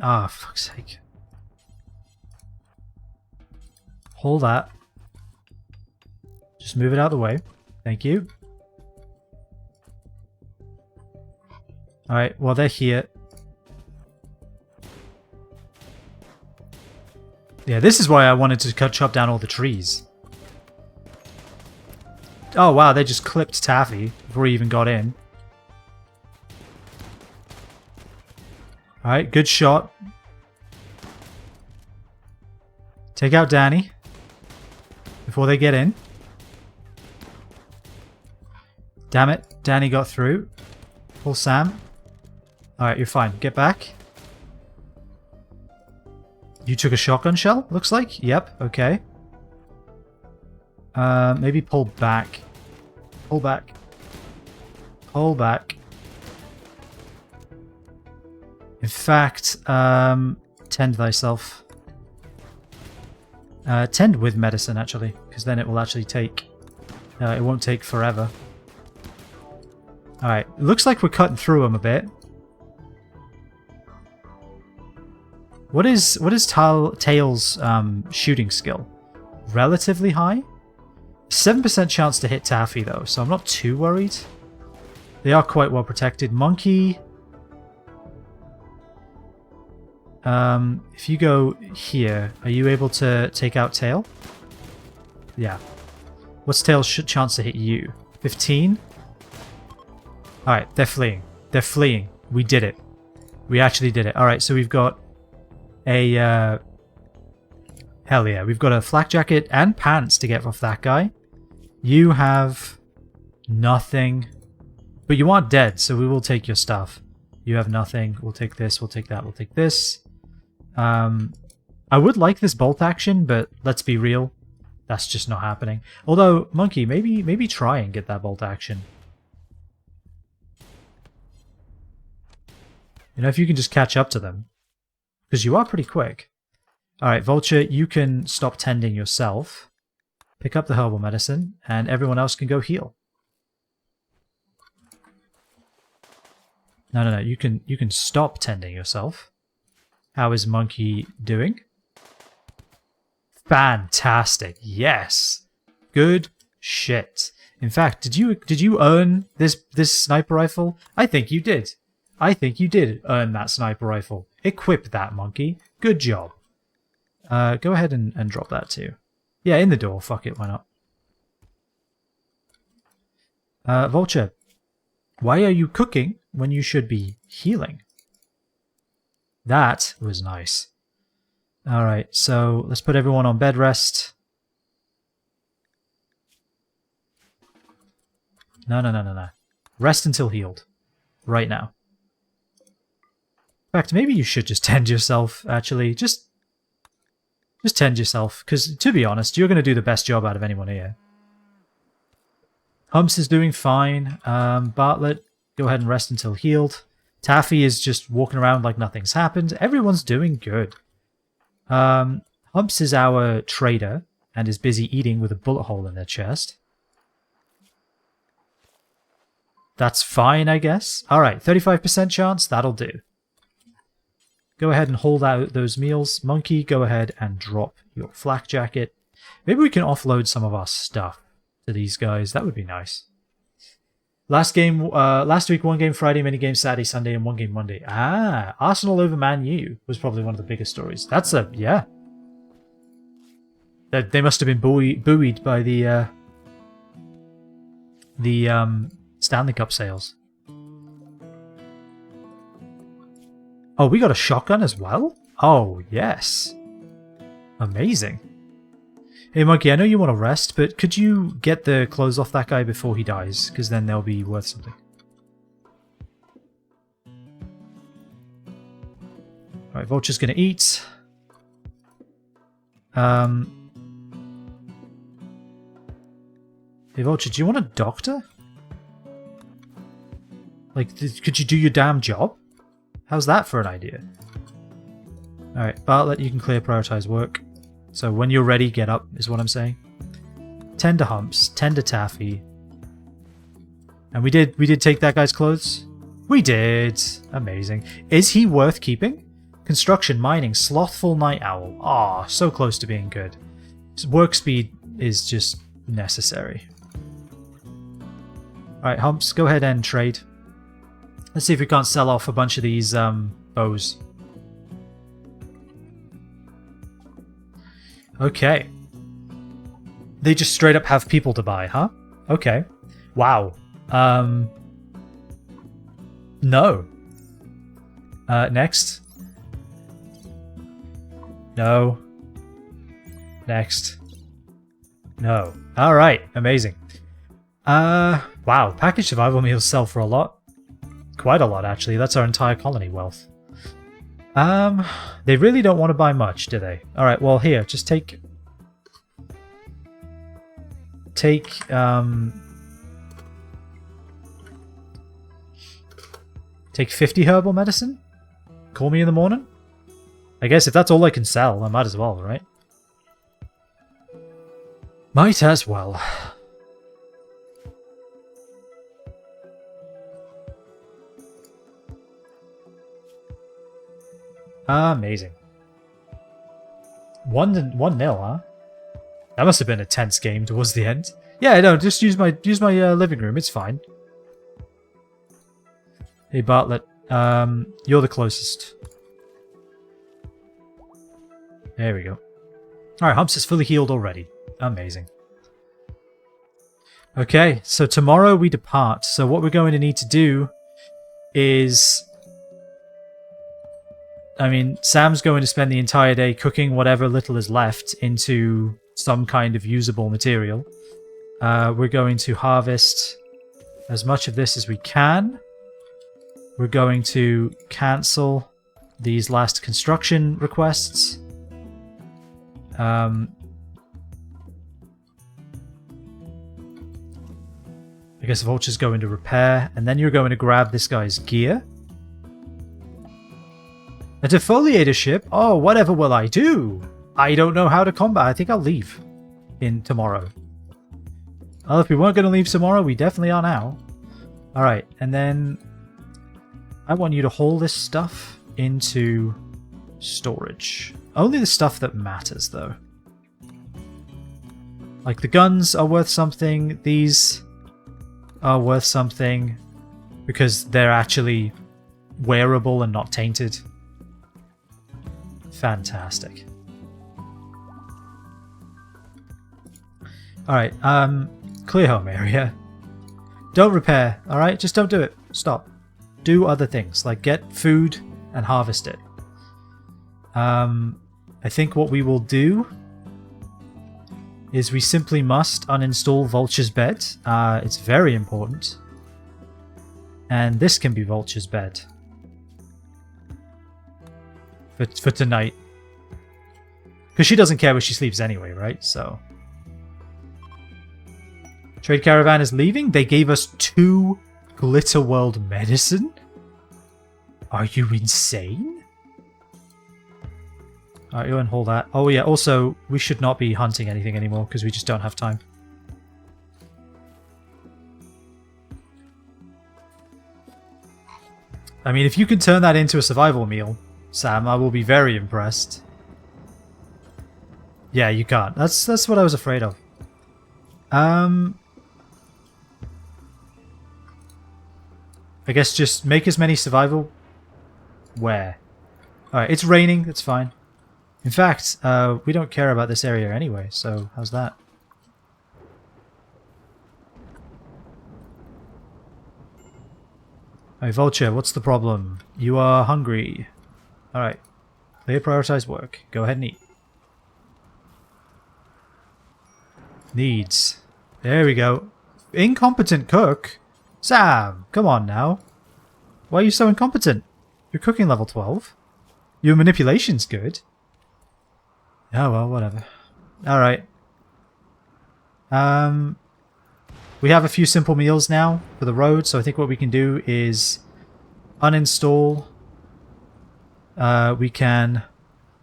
Ah, fuck's sake. Hold that. Just move it out of the way. Thank you. Alright, well they're here. Yeah, this is why I wanted to chop down all the trees. Oh wow, they just clipped Taffy before he even got in. Alright, good shot. Take out Danny before they get in. Damn it, Danny got through. Pull Sam. Alright, you're fine. Get back. You took a shotgun shell, looks like? Yep, okay. Maybe pull back. Pull back. Pull back. In fact, tend thyself. Tend with medicine, actually, because then it will actually take... it won't take forever. Alright, looks like we're cutting through them a bit. What is Tails' shooting skill? relatively high. 7% chance to hit Taffy though, so I'm not too worried. They are quite well protected. Monkey. If you go here, are you able to take out Tail? Yeah. What's Tail's chance to hit you? 15? Alright, they're fleeing. They're fleeing. We did it. We actually did it. Alright, so we've got a... hell yeah, we've got a flak jacket and pants to get off that guy. You have nothing. But you aren't dead, so we will take your stuff. You have nothing. We'll take this, we'll take that, we'll take this. I would like this bolt action, but let's be real. That's just not happening. Although, Monkey, maybe try and get that bolt action. You know, if you can just catch up to them. Because you are pretty quick. Alright, Vulture, you can stop tending yourself. Pick up the herbal medicine, and everyone else can go heal. No, you can stop tending yourself. How is Monkey doing? Fantastic. Yes. Good shit. In fact, did you earn this sniper rifle? I think you did. I think you did earn that sniper rifle. Equip that, Monkey. Good job. Go ahead and drop that too. Yeah, in the door. Fuck it, why not? Vulture, why are you cooking when you should be healing? That was nice. Alright, so let's put everyone on bed rest. No. Rest until healed. Right now. In fact, maybe you should just tend yourself, actually. Just tend yourself, because to be honest, you're going to do the best job out of anyone here. Humps is doing fine. Bartlett, go ahead and rest until healed. Taffy is just walking around like nothing's happened. Everyone's doing good. Humps is our trader and is busy eating with a bullet hole in their chest. That's fine, I guess. Alright, 35% chance, that'll do. Go ahead and hold out those meals. Monkey, go ahead and drop your flak jacket. Maybe we can offload some of our stuff to these guys. That would be nice. Last week, one game Friday, mini game Saturday, Sunday, and one game Monday. Ah, Arsenal over Man U was probably one of the biggest stories. That's yeah. They must have been buoyed by the Stanley Cup sales. Oh, we got a shotgun as well? Oh, yes. Amazing. Hey, Monkey, I know you want to rest, but could you get the clothes off that guy before he dies? Because then they'll be worth something. Alright, Vulture's going to eat. Hey, Vulture, do you want a doctor? Like, could you do your damn job? How's that for an idea? Alright, Bartlett, you can clear prioritized work. So when you're ready, get up, is what I'm saying. Tend to Humps, tend to Taffy. And we did take that guy's clothes? We did! Amazing. Is he worth keeping? Construction, mining, slothful night owl. Ah, so close to being good. His work speed is just necessary. Alright, Humps, go ahead and trade. Let's see if we can't sell off a bunch of these bows. Okay. They just straight up have people to buy, huh? Okay. Wow. No. Next. No. Next. No. Alright, amazing. Wow, package survival meals sell for a lot. Quite a lot, actually. That's our entire colony wealth. They really don't want to buy much, do they? Alright, well, here, just take 50 herbal medicine? Call me in the morning? I guess if that's all I can sell, I might as well, right? Might as well. Amazing. 1-0, huh? That must have been a tense game towards the end. Yeah, no, just use my living room. It's fine. Hey Bartlett, you're the closest. There we go. Alright, Humps is fully healed already. Amazing. Okay, so tomorrow we depart. So what we're going to need to do is... I mean, Sam's going to spend the entire day cooking whatever little is left into some kind of usable material. We're going to harvest as much of this as we can. We're going to cancel these last construction requests. I guess the vulture's going to repair, and then you're going to grab this guy's gear. A defoliator ship? Oh, whatever will I do? I don't know how to combat. I think I'll leave in tomorrow. Well, if we weren't going to leave tomorrow, we definitely are now. Alright, and then I want you to haul this stuff into storage. Only the stuff that matters, though. Like, the guns are worth something. These are worth something because they're actually wearable and not tainted. Fantastic. Alright, clear home area. Don't repair, alright? Just don't do it. Stop. Do other things, like get food and harvest it. I think what we will do is we simply must uninstall Vulture's bed. It's very important. And this can be Vulture's bed. For tonight. Because she doesn't care where she sleeps anyway, right? So... Trade caravan is leaving? They gave us 2 Glitter World medicine? Are you insane? Alright, go and hold that. Oh yeah, also, we should not be hunting anything anymore because we just don't have time. I mean, if you can turn that into a survival meal, Sam, I will be very impressed. Yeah, you can't. That's what I was afraid of. I guess just make as many survival... Where? Alright, it's raining, that's fine. In fact, we don't care about this area anyway, so how's that? Hey Vulture, what's the problem? You are hungry. Alright. Clear prioritized work. Go ahead and eat. Needs. There we go. Incompetent cook? Sam, come on now. Why are you so incompetent? You're cooking level 12. Your manipulation's good. Oh well, whatever. Alright. We have a few simple meals now for the road, so I think what we can do is uninstall. We can...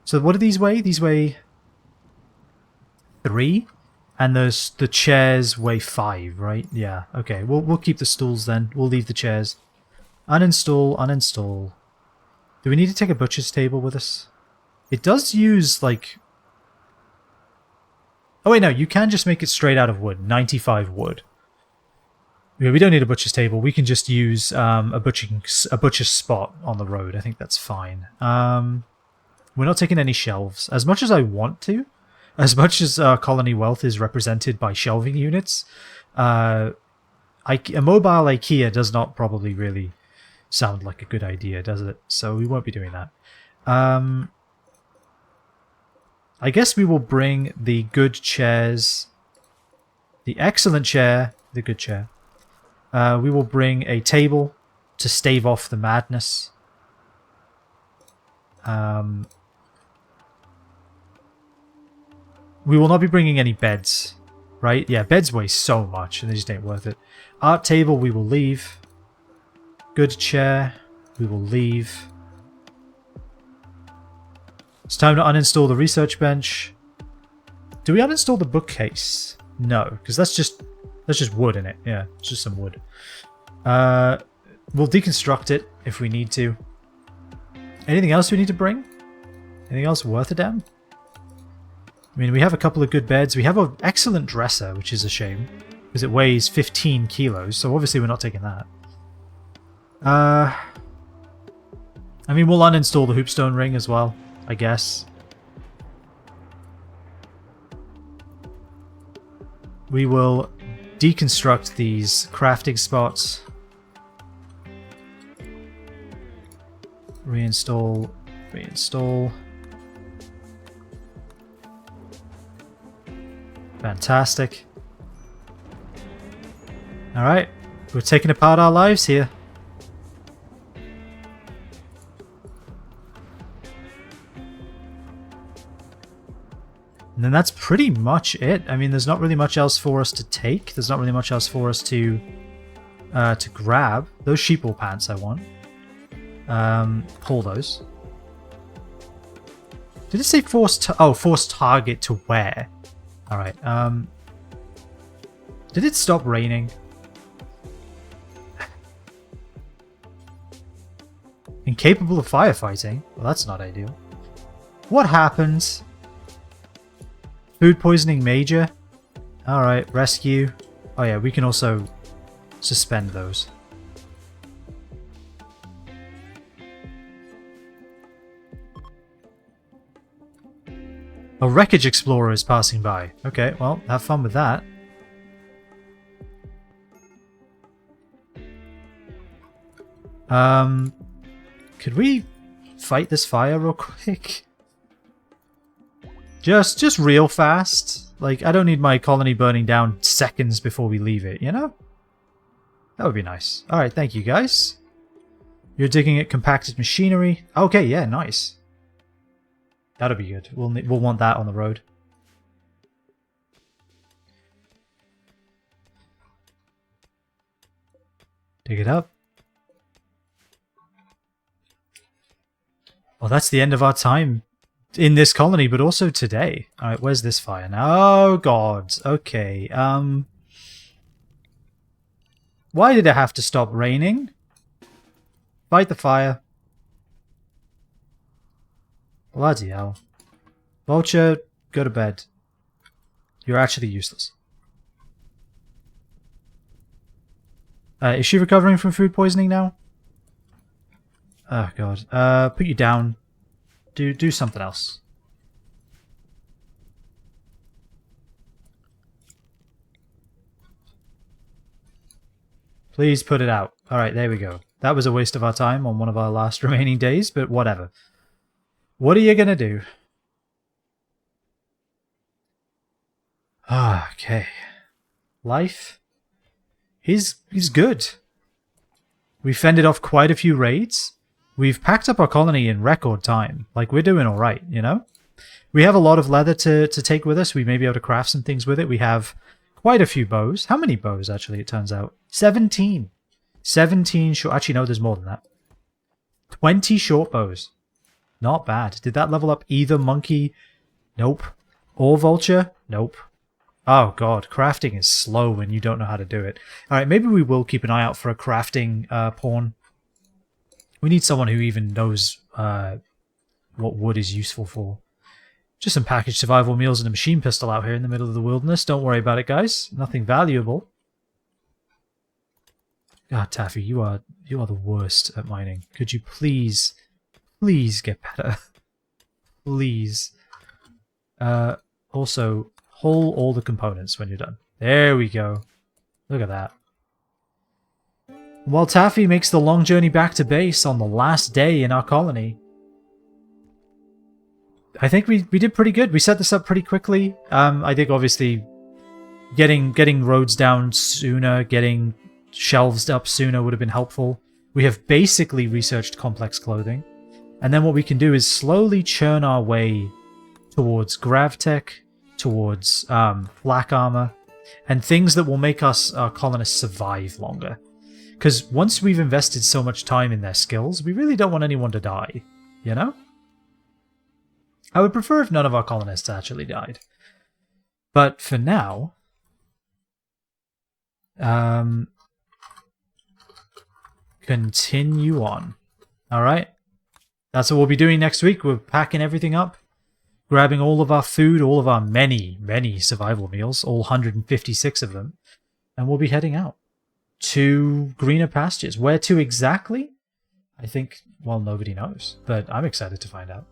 So what do these weigh? These weigh 3, and the chairs weigh 5, right? Yeah, okay. We'll keep the stools then. We'll leave the chairs. Uninstall, uninstall. Do we need to take a butcher's table with us? It does use, like... Oh wait, no, you can just make it straight out of wood. 95 wood. Yeah, we don't need a butcher's table. We can just use a butcher's spot on the road. I think that's fine. We're not taking any shelves. As much as I want to, as much as colony wealth is represented by shelving units, a mobile IKEA does not probably really sound like a good idea, does it? So we won't be doing that. I guess we will bring the good chairs, the excellent chair, the good chair. We will bring a table to stave off the madness. We will not be bringing any beds, right? Yeah, beds weigh so much and they just ain't worth it. Art table we will leave. Good chair we will leave. It's time to uninstall the research bench. Do we uninstall the bookcase? No, because that's just wood in it. Yeah, it's just some wood. We'll deconstruct it if we need to. Anything else we need to bring? Anything else worth a damn? I mean, we have a couple of good beds. We have an excellent dresser, which is a shame, because it weighs 15 kilos, so obviously we're not taking that. I mean, we'll uninstall the hoopstone ring as well, I guess. We will deconstruct these crafting spots. Reinstall, reinstall. Fantastic. Alright, we're taking apart our lives here. And then that's pretty much it. I mean, there's not really much else for us to take. There's not really much else for us to grab. Those sheepwool pants I want. Pull those. Did it say force target to wear? Alright, did it stop raining? Incapable of firefighting? Well, that's not ideal. What happens? Food poisoning major? Alright, rescue. Oh yeah, we can also suspend those. A wreckage explorer is passing by. Okay, well, have fun with that. Could we fight this fire real quick? Just real fast. Like, I don't need my colony burning down seconds before we leave it, you know? That would be nice. Alright, thank you guys. You're digging at compacted machinery. Okay, yeah, nice. That'll be good. We'll want that on the road. Dig it up. Well, that's the end of our time in this colony, but also today. Alright, where's this fire now? Oh, God. Okay, why did it have to stop raining? Fight the fire. Bloody hell. Vulture, go to bed. You're actually useless. Is she recovering from food poisoning now? Oh god. Put you down. Do something else. Please put it out. Alright, there we go. That was a waste of our time on one of our last remaining days, but whatever. What are you gonna do? Okay. Life is good. We fended off quite a few raids. We've packed up our colony in record time. Like, we're doing alright, you know? We have a lot of leather to take with us. We may be able to craft some things with it. We have quite a few bows. How many bows, actually, it turns out? 17. 17 short... Actually, no, there's more than that. 20 short bows. Not bad. Did that level up either monkey? Nope. Or vulture? Nope. Oh god, crafting is slow when you don't know how to do it. Alright, maybe we will keep an eye out for a crafting pawn. We need someone who even knows what wood is useful for. Just some packaged survival meals and a machine pistol out here in the middle of the wilderness. Don't worry about it, guys. Nothing valuable. God, Taffy, you are the worst at mining. Could you please get better? Please. Also, haul all the components when you're done. There we go. Look at that. While Taffy makes the long journey back to base on the last day in our colony, I think we did pretty good. We set this up pretty quickly. I think obviously getting roads down sooner, getting shelves up sooner would have been helpful. We have basically researched complex clothing. And then what we can do is slowly churn our way towards gravtech, towards flak armor, and things that will make us colonists survive longer. Because once we've invested so much time in their skills, we really don't want anyone to die, you know? I would prefer if none of our colonists actually died. But for now, continue on. Alright? That's what we'll be doing next week. We're packing everything up. grabbing all of our food, all of our many, many survival meals, all 156 of them, and we'll be heading out to greener pastures. Where to exactly? I think, well, nobody knows, but I'm excited to find out.